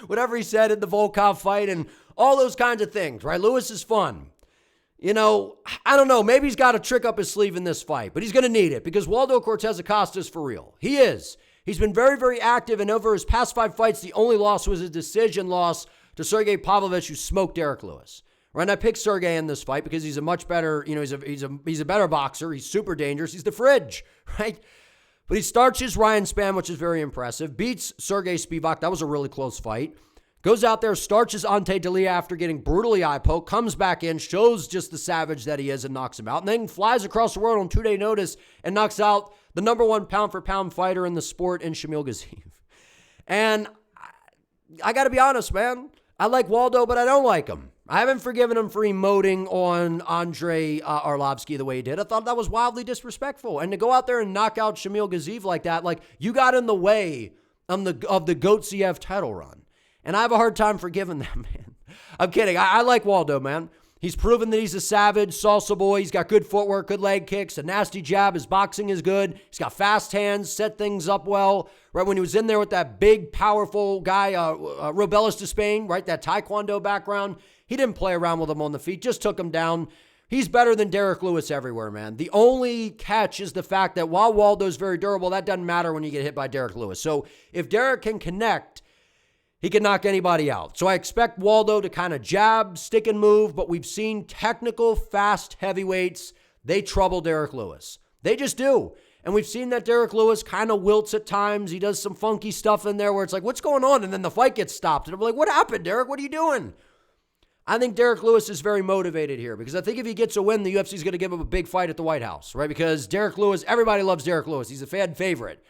whatever he said in the Volkov fight and all those kinds of things, right? Lewis is fun. I don't know. Maybe he's got a trick up his sleeve in this fight, but he's going to need it because Waldo Cortes-Acosta is for real. He is. He's been very, very active, and over his past 5 fights, the only loss was a decision loss to Sergey Pavlovich, who smoked Derrick Lewis. Right? And I picked Sergey in this fight because he's a much better, he's a better boxer. He's super dangerous. He's the fridge, right? But he starches Ryan Spann, which is very impressive. Beats Sergey Spivak. That was a really close fight. Goes out there, starches Ante Dalia after getting brutally eye-poked, comes back in, shows just the savage that he is and knocks him out, and then flies across the world on 2-day notice and knocks out the number 1 pound-for-pound fighter in the sport in Shamil Gaziev. And I got to be honest, man. I like Waldo, but I don't like him. I haven't forgiven him for emoting on Andrey Arlovsky the way he did. I thought that was wildly disrespectful. And to go out there and knock out Shamil Gaziev like that, like you got in the way of the Gautiev title run. And I have a hard time forgiving that, man. I'm kidding. I like Waldo, man. He's proven that he's a savage, salsa boy. He's got good footwork, good leg kicks, a nasty jab. His boxing is good. He's got fast hands, set things up well. Right when he was in there with that big, powerful guy, Robelis de Spain, right, that Taekwondo background, he didn't play around with him on the feet, just took him down. He's better than Derrick Lewis everywhere, man. The only catch is the fact that while Waldo's very durable, that doesn't matter when you get hit by Derrick Lewis. So if Derrick can connect, he can knock anybody out. So I expect Waldo to kind of jab, stick and move, but we've seen technical, fast heavyweights, they trouble Derrick Lewis. They just do. And we've seen that Derrick Lewis kind of wilts at times. He does some funky stuff in there where it's like, what's going on? And then the fight gets stopped. And I'm like, what happened, Derrick? What are you doing? I think Derrick Lewis is very motivated here because I think if he gets a win, the UFC is going to give him a big fight at the White House, right? Because Derrick Lewis, everybody loves Derrick Lewis. He's a fan favorite.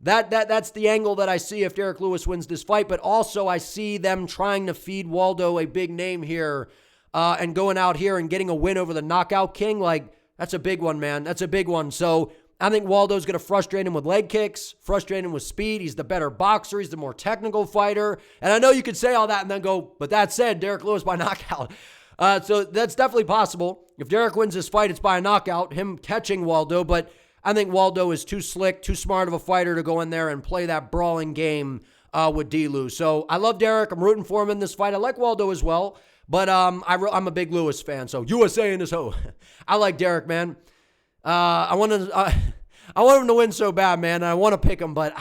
That's the angle that I see if Derrick Lewis wins this fight, but also I see them trying to feed Waldo a big name here and going out here and getting a win over the knockout king. Like, that's a big one, man. That's a big one. So I think Waldo's going to frustrate him with leg kicks, frustrate him with speed. He's the better boxer. He's the more technical fighter. And I know you could say all that and then go, but that said, Derrick Lewis by knockout. So that's definitely possible. If Derrick wins this fight, it's by a knockout, him catching Waldo, but I think Waldo is too slick, too smart of a fighter to go in there and play that brawling game with D-Lew. So I love Derrick. I'm rooting for him in this fight. I like Waldo as well, but I'm a big Lewis fan. So USA in this hoe. I like Derrick, man. I want him to win so bad, man. I want to pick him, but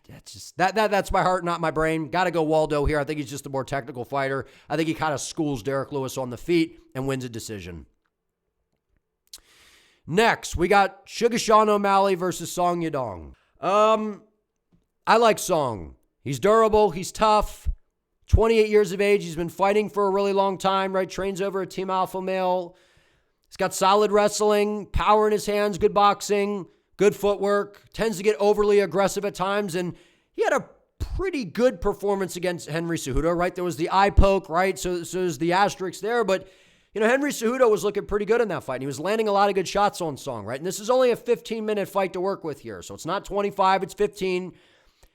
that's just that's my heart, not my brain. Got to go Waldo here. I think he's just a more technical fighter. I think he kind of schools Derrick Lewis on the feet and wins a decision. Next, we got Sean O'Malley versus Song Yadong. I like Song. He's durable. He's tough. 28 years of age. He's been fighting for a really long time, right? Trains over at Team Alpha Male. He's got solid wrestling, power in his hands, good boxing, good footwork, tends to get overly aggressive at times, and he had a pretty good performance against Henry Cejudo, right? There was the eye poke, right? So there's the asterisk there, but Henry Cejudo was looking pretty good in that fight. He was landing a lot of good shots on Song, right? And this is only a 15-minute fight to work with here. So it's not 25, it's 15.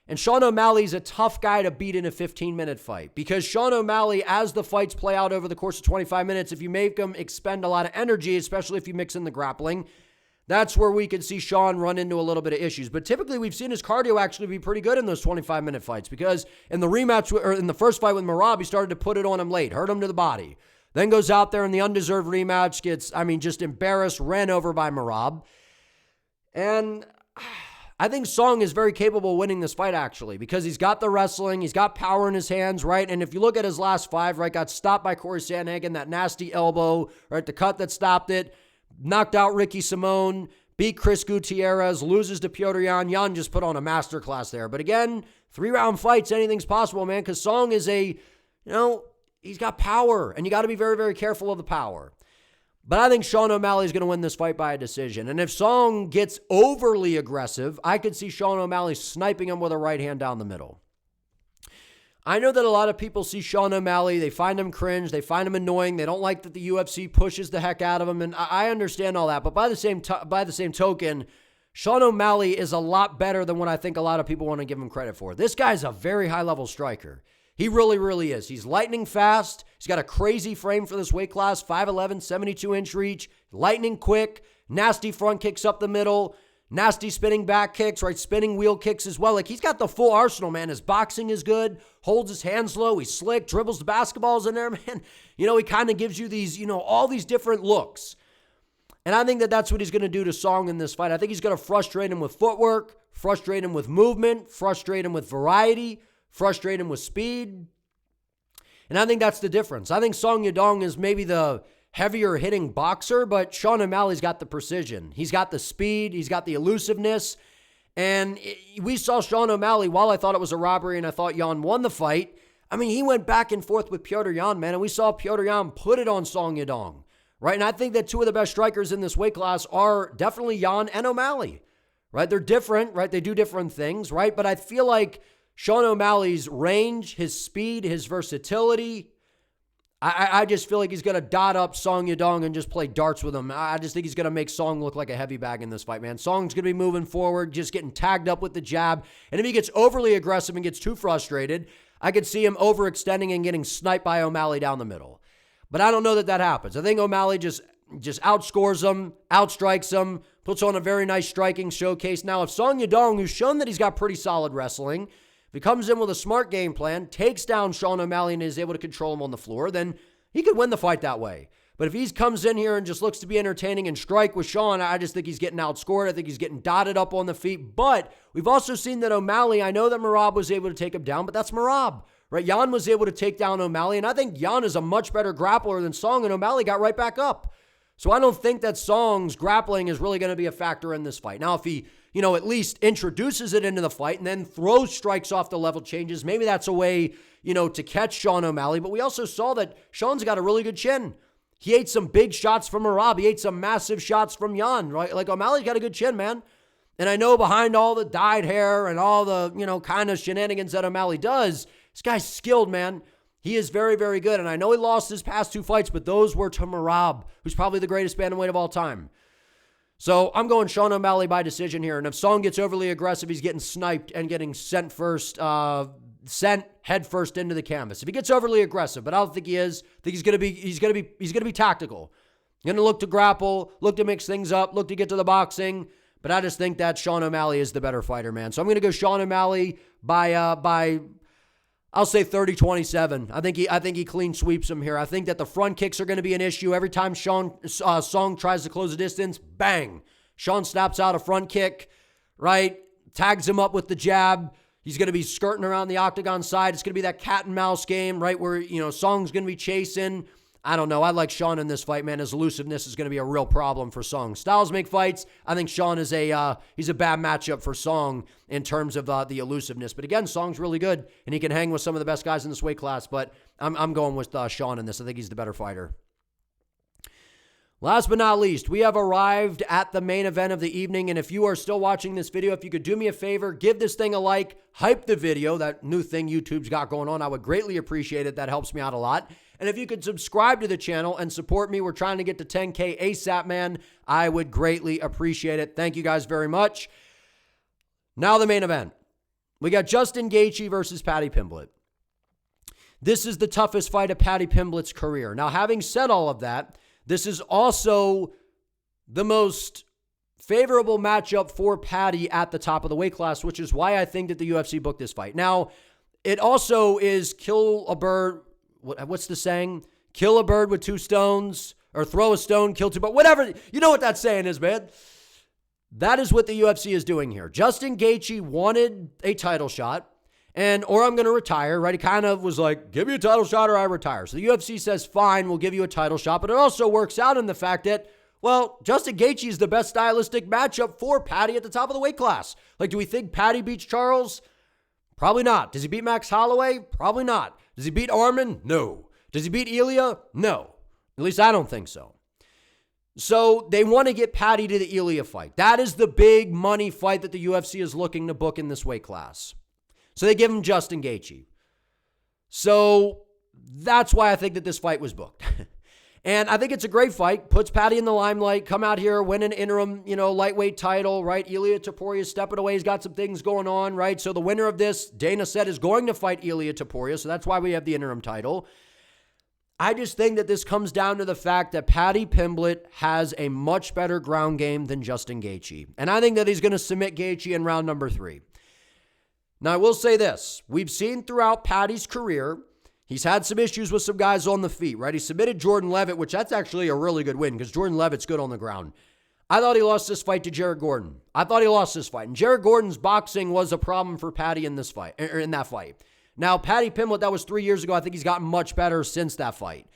And Sean O'Malley's a tough guy to beat in a 15-minute fight because Sean O'Malley, as the fights play out over the course of 25 minutes, if you make him expend a lot of energy, especially if you mix in the grappling, that's where we could see Sean run into a little bit of issues. But typically, we've seen his cardio actually be pretty good in those 25-minute fights because in the rematch, or in the first fight with Merab, he started to put it on him late, hurt him to the body. Then goes out there in the undeserved rematch, gets, just embarrassed, ran over by Merab. And I think Song is very capable of winning this fight, actually, because he's got the wrestling, he's got power in his hands, right? And if you look at his last five, right, got stopped by Corey Sandhagen, that nasty elbow, right, the cut that stopped it, knocked out Ricky Simone, beat Chris Gutierrez, loses to Petr Yan. Yan just put on a masterclass there. But again, 3-round fights, anything's possible, man, because Song is he's got power, and you got to be very, very careful of the power. But I think Sean O'Malley is going to win this fight by a decision. And if Song gets overly aggressive, I could see Sean O'Malley sniping him with a right hand down the middle. I know that a lot of people see Sean O'Malley, they find him cringe, they find him annoying, they don't like that the UFC pushes the heck out of him, and I understand all that. But by the same token, Sean O'Malley is a lot better than what I think a lot of people want to give him credit for. This guy's a very high-level striker. He really, really is. He's lightning fast. He's got a crazy frame for this weight class, 5'11", 72-inch reach, lightning quick, nasty front kicks up the middle, nasty spinning back kicks, right? Spinning wheel kicks as well. Like, he's got the full arsenal, man. His boxing is good, holds his hands low, he's slick, dribbles the basketballs in there, man. He kind of gives you these, all these different looks. And I think that that's what he's going to do to Song in this fight. I think he's going to frustrate him with footwork, frustrate him with movement, frustrate him with variety, frustrate him with speed. And I think that's the difference. I think Song Yadong is maybe the heavier hitting boxer, but Sean O'Malley's got the precision. He's got the speed. He's got the elusiveness. And we saw Sean O'Malley, while I thought it was a robbery and I thought Yan won the fight, he went back and forth with Petr Yan, man, and we saw Petr Yan put it on Song Yadong, right? And I think that two of the best strikers in this weight class are definitely Yan and O'Malley, right? They're different, right? They do different things, right? But I feel like Sean O'Malley's range, his speed, his versatility, I just feel like he's going to dot up Song Yadong and just play darts with him. I just think he's going to make Song look like a heavy bag in this fight, man. Song's going to be moving forward, just getting tagged up with the jab. And if he gets overly aggressive and gets too frustrated, I could see him overextending and getting sniped by O'Malley down the middle. But I don't know that that happens. I think O'Malley just outscores him, outstrikes him, puts on a very nice striking showcase. Now, if Song Yadong, who's shown that he's got pretty solid wrestling, if he comes in with a smart game plan, takes down Sean O'Malley and is able to control him on the floor, then he could win the fight that way. But if he comes in here and just looks to be entertaining and strike with Sean, I just think he's getting outscored. I think he's getting dotted up on the feet. But we've also seen that O'Malley, I know that Merab was able to take him down, but that's Merab, right? Yan was able to take down O'Malley, and I think Yan is a much better grappler than Song, and O'Malley got right back up. So I don't think that Song's grappling is really going to be a factor in this fight. Now, if he, at least introduces it into the fight and then throws strikes off the level changes, maybe that's a way, to catch Sean O'Malley. But we also saw that Sean's got a really good chin. He ate some big shots from Merab. He ate some massive shots from Yan, right? Like, O'Malley's got a good chin, man. And I know behind all the dyed hair and all the, kind of shenanigans that O'Malley does, this guy's skilled, man. He is very, very good. And I know he lost his past 2 fights, but those were to Merab, who's probably the greatest bantamweight of all time. So I'm going Sean O'Malley by decision here. And if Song gets overly aggressive, he's getting sniped and getting sent head first into the canvas. If he gets overly aggressive, but I don't think he is. I think he's going to be tactical. Going to look to grapple, look to mix things up, look to get to the boxing. But I just think that Sean O'Malley is the better fighter, man. So I'm going to go Sean O'Malley by I'll say 30-27. I think he clean sweeps him here. I think that the front kicks are going to be an issue. Every time Song tries to close the distance, bang. Sean snaps out a front kick, right? Tags him up with the jab. He's going to be skirting around the octagon side. It's going to be that cat and mouse game, right? Where, Song's going to be chasing. I don't know. I like Sean in this fight, man. His elusiveness is going to be a real problem for Song. Styles make fights. I think Sean is he's a bad matchup for Song in terms of the elusiveness. But again, Song's really good, and he can hang with some of the best guys in this weight class. But I'm going with Sean in this. I think he's the better fighter. Last but not least, we have arrived at the main event of the evening, and if you are still watching this video, if you could do me a favor, give this thing a like, hype the video, that new thing YouTube's got going on. I would greatly appreciate it. That helps me out a lot. And if you could subscribe to the channel and support me, we're trying to get to 10K ASAP, man. I would greatly appreciate it. Thank you guys very much. Now the main event. We got Justin Gaethje versus Paddy Pimblett. This is the toughest fight of Paddy Pimblett's career. Now, having said all of that, this is also the most favorable matchup for Paddy at the top of the weight class, which is why I think that the UFC booked this fight. Now, it also is kill a bird. What's the saying? Kill a bird with 2 stones, or throw a stone, kill 2 birds. Whatever. You know what that saying is, man. That is what the UFC is doing here. Justin Gaethje wanted a title shot, or I'm going to retire, right? He kind of was like, give me a title shot or I retire. So the UFC says, fine, we'll give you a title shot. But it also works out in the fact that, well, Justin Gaethje is the best stylistic matchup for Paddy at the top of the weight class. Like, do we think Paddy beats Charles? Probably not. Does he beat Max Holloway? Probably not. Does he beat Arman? No. Does he beat Ilya? No. At least I don't think so. So they want to get Paddy to the Ilya fight. That is the big money fight that the UFC is looking to book in this weight class. So they give him Justin Gaethje. So that's why I think that this fight was booked. And I think it's a great fight. Puts Paddy in the limelight. Come out here, win an interim, lightweight title, right? Ilya Topuria stepping away. He's got some things going on, right? So the winner of this, Dana said, is going to fight Ilya Topuria. So that's why we have the interim title. I just think that this comes down to the fact that Paddy Pimblett has a much better ground game than Justin Gaethje. And I think that he's going to submit Gaethje in round number 3. Now, I will say this. We've seen throughout Paddy's career, he's had some issues with some guys on the feet, right? He submitted Jordan Levitt, which that's actually a really good win because Jordan Levitt's good on the ground. I thought he lost this fight to Jared Gordon. And Jared Gordon's boxing was a problem for Paddy in this fight, or in that fight. Now, Paddy Pimblett, that was 3 years ago. I think he's gotten much better since that fight.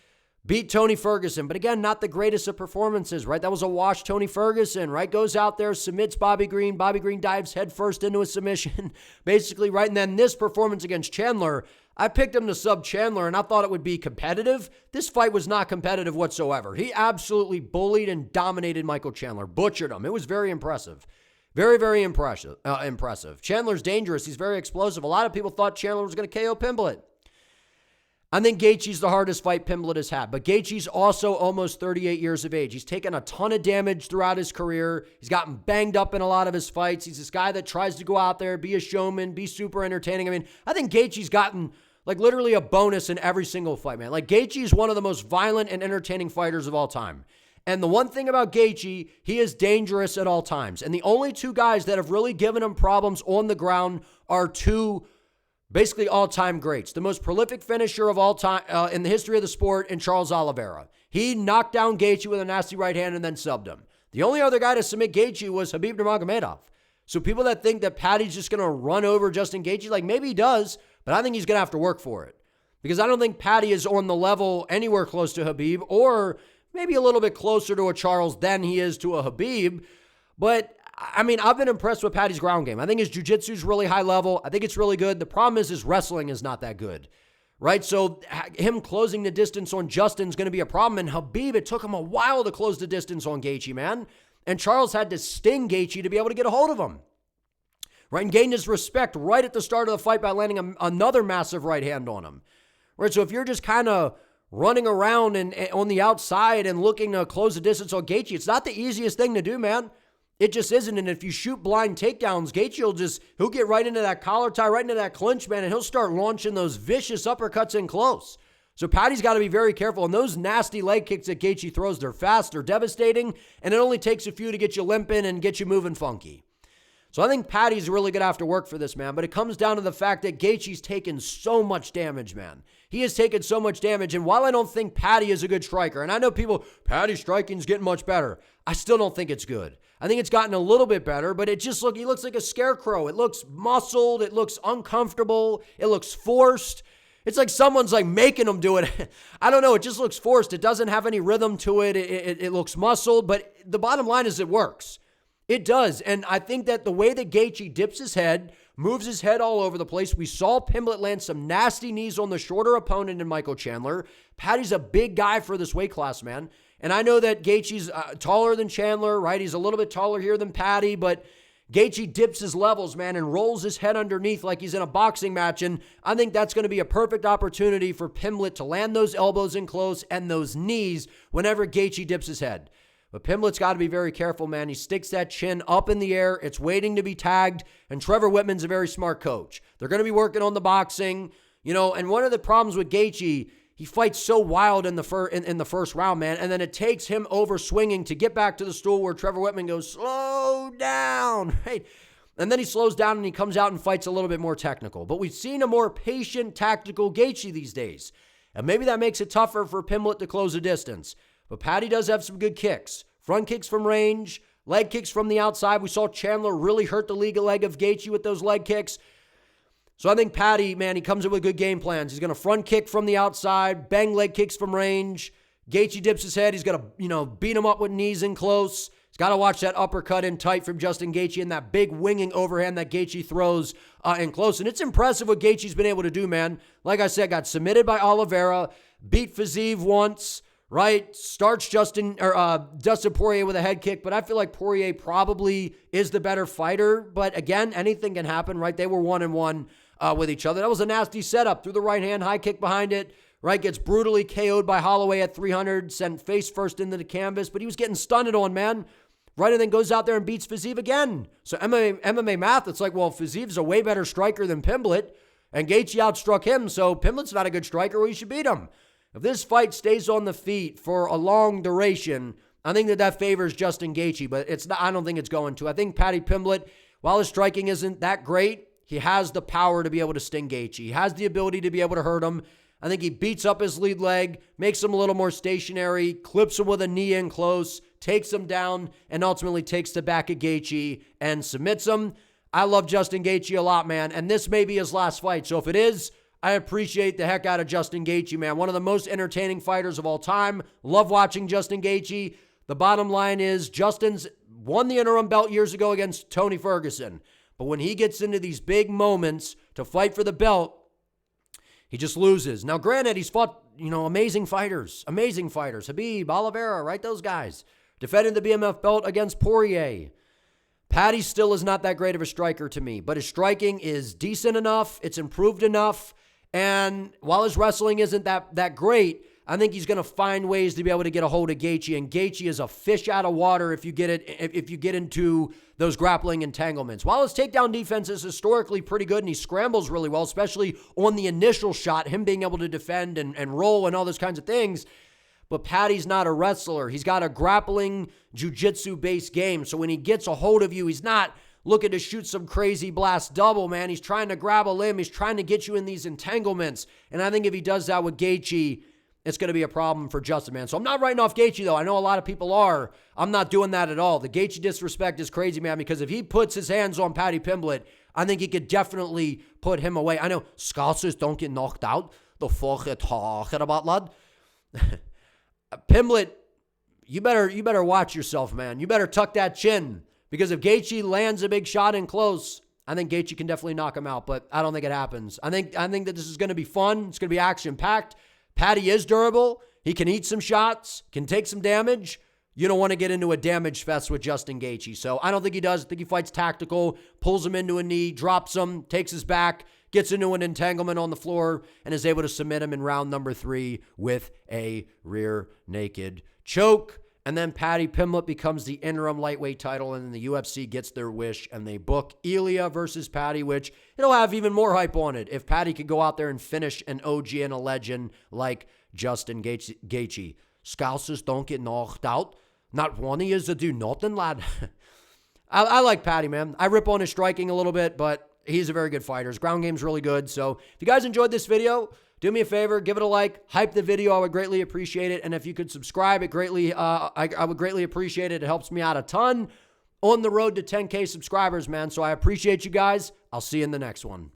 Beat Tony Ferguson, but again, not the greatest of performances, right? That was a wash Tony Ferguson, right? Goes out there, submits Bobby Green. Bobby Green dives headfirst into a submission, basically, right? And then this performance against Chandler, I picked him to sub Chandler, and I thought it would be competitive. This fight was not competitive whatsoever. He absolutely bullied and dominated Michael Chandler, butchered him. It was very impressive. Very, very impressive. Chandler's dangerous. He's very explosive. A lot of people thought Chandler was going to KO Pimblett. I think Gaethje's the hardest fight Pimblett has had, but Gaethje's also almost 38 years of age. He's taken a ton of damage throughout his career. He's gotten banged up in a lot of his fights. He's this guy that tries to go out there, be a showman, be super entertaining. I mean, I think Gaethje's gotten like literally a bonus in every single fight, man. Like Gaethje is one of the most violent and entertaining fighters of all time. And the one thing about Gaethje, he is dangerous at all times. And the only two guys that have really given him problems on the ground are two basically all-time greats. The most prolific finisher of all time in the history of the sport in Charles Oliveira. He knocked down Gaethje with a nasty right hand and then subbed him. The only other guy to submit Gaethje was Khabib Nurmagomedov. So people that think that Paddy's just going to run over Justin Gaethje, like maybe he does, but I think he's going to have to work for it. Because I don't think Paddy is on the level anywhere close to Khabib, or maybe a little bit closer to a Charles than he is to a Khabib. But I mean, I've been impressed with Paddy's ground game. I think his jiu-jitsu is really high level. I think it's really good. The problem is his wrestling is not that good, right? So him closing the distance on Justin's going to be a problem. And Khabib, it took him a while to close the distance on Gaethje, man. And Charles had to sting Gaethje to be able to get a hold of him, right? And gain his respect right at the start of the fight by landing another massive right hand on him, right? So if you're just kind of running around and on the outside and looking to close the distance on Gaethje, it's not the easiest thing to do, man. It just isn't. And if you shoot blind takedowns, Gaethje he'll get right into that collar tie, right into that clinch, man, and he'll start launching those vicious uppercuts in close. So Paddy's got to be very careful. And those nasty leg kicks that Gaethje throws, they're fast, they're devastating, and it only takes a few to get you limping and get you moving funky. So I think Paddy's really going to have to work for this, man. But it comes down to the fact that Gaethje's taken so much damage, man. He has taken so much damage. And while I don't think Paddy is a good striker, and I know people, Paddy's striking's getting much better, I still don't think it's good. I think it's gotten a little bit better, but he looks like a scarecrow. It looks muscled. It looks uncomfortable. It looks forced. It's like someone's like making him do it. I don't know. It just looks forced. It doesn't have any rhythm to it. It looks muscled, but the bottom line is it works. It does. And I think that the way that Gaethje dips his head, moves his head all over the place. We saw Pimblett land some nasty knees on the shorter opponent in Michael Chandler. Paddy's a big guy for this weight class, man. And I know that Gaethje's taller than Chandler, right? He's a little bit taller here than Paddy, but Gaethje dips his levels, man, and rolls his head underneath like he's in a boxing match. And I think that's going to be a perfect opportunity for Pimblett to land those elbows in close and those knees whenever Gaethje dips his head. But Pimblett's got to be very careful, man. He sticks that chin up in the air. It's waiting to be tagged. And Trevor Whitman's a very smart coach. They're going to be working on the boxing, and one of the problems with Gaethje, he fights so wild in the first round, man. And then it takes him over swinging to get back to the stool where Trevor Whitman goes, slow down, right? And then he slows down and he comes out and fights a little bit more technical. But we've seen a more patient, tactical Gaethje these days. And maybe that makes it tougher for Pimblett to close the distance. But Paddy does have some good kicks. Front kicks from range, leg kicks from the outside. We saw Chandler really hurt the legal leg of Gaethje with those leg kicks. So I think Paddy, man, he comes in with good game plans. He's going to front kick from the outside, bang leg kicks from range. Gaethje dips his head. He's going to, beat him up with knees in close. He's got to watch that uppercut in tight from Justin Gaethje and that big winging overhand that Gaethje throws in close. And it's impressive what Gaethje's been able to do, man. Like I said, got submitted by Oliveira, beat Fiziev once, right? Starts Dustin Poirier with a head kick, but I feel like Poirier probably is the better fighter. But again, anything can happen, right? They were 1-1 with each other. That was a nasty setup. Through the right hand, high kick behind it, right? Gets brutally KO'd by Holloway at 300, sent face first into the canvas, but he was getting stunned on, man. Right, and then goes out there and beats Fiziev again. So MMA math, it's like, well, Fiziev's a way better striker than Pimblett, and Gaethje outstruck him, so Pimblett's not a good striker, well, you should beat him. If this fight stays on the feet for a long duration, I think that favors Justin Gaethje, but I don't think it's going to. I think Paddy Pimblett, while his striking isn't that great, he has the power to be able to sting Gaethje. He has the ability to be able to hurt him. I think he beats up his lead leg, makes him a little more stationary, clips him with a knee in close, takes him down, and ultimately takes the back of Gaethje and submits him. I love Justin Gaethje a lot, man, and this may be his last fight. So if it is, I appreciate the heck out of Justin Gaethje, man. One of the most entertaining fighters of all time. Love watching Justin Gaethje. The bottom line is Justin's won the interim belt years ago against Tony Ferguson. But when he gets into these big moments to fight for the belt, he just loses. Now, granted, he's fought, amazing fighters. Khabib, Oliveira, right? Those guys. Defended the BMF belt against Poirier. Paddy still is not that great of a striker to me, but his striking is decent enough. It's improved enough. And while his wrestling isn't that great, I think he's going to find ways to be able to get a hold of Gaethje, and Gaethje is a fish out of water if you get into those grappling entanglements. While his takedown defense is historically pretty good and he scrambles really well, especially on the initial shot, him being able to defend and roll and all those kinds of things. But Paddy's not a wrestler. He's got a grappling, jiu-jitsu-based game. So when he gets a hold of you, he's not looking to shoot some crazy blast double, man. He's trying to grab a limb. He's trying to get you in these entanglements. And I think if he does that with Gaethje, it's going to be a problem for Justin, man. So I'm not writing off Gaethje, though. I know a lot of people are. I'm not doing that at all. The Gaethje disrespect is crazy, man, because if he puts his hands on Paddy Pimblett, I think he could definitely put him away. I know Scousers don't get knocked out. The fuck you talking about, lad? Pimblett, you better watch yourself, man. You better tuck that chin, because if Gaethje lands a big shot in close, I think Gaethje can definitely knock him out, but I don't think it happens. I think that this is going to be fun. It's going to be action-packed. Paddy is durable. He can eat some shots, can take some damage. You don't want to get into a damage fest with Justin Gaethje. So I don't think he does. I think he fights tactical, pulls him into a knee, drops him, takes his back, gets into an entanglement on the floor, and is able to submit him in round number 3 with a rear naked choke. And then Paddy Pimblett becomes the interim lightweight title, and then the UFC gets their wish, and they book Ilya versus Paddy, which it'll have even more hype on it if Paddy could go out there and finish an OG and a legend like Justin Gaethje. Scousers don't get knocked out. Not one of yous to do nothing, lad. I like Paddy, man. I rip on his striking a little bit, but he's a very good fighter. His ground game's really good. So if you guys enjoyed this video, do me a favor, give it a like, hype the video. I would greatly appreciate it. And if you could subscribe, I would greatly appreciate it. It helps me out a ton on the road to 10K subscribers, man. So I appreciate you guys. I'll see you in the next one.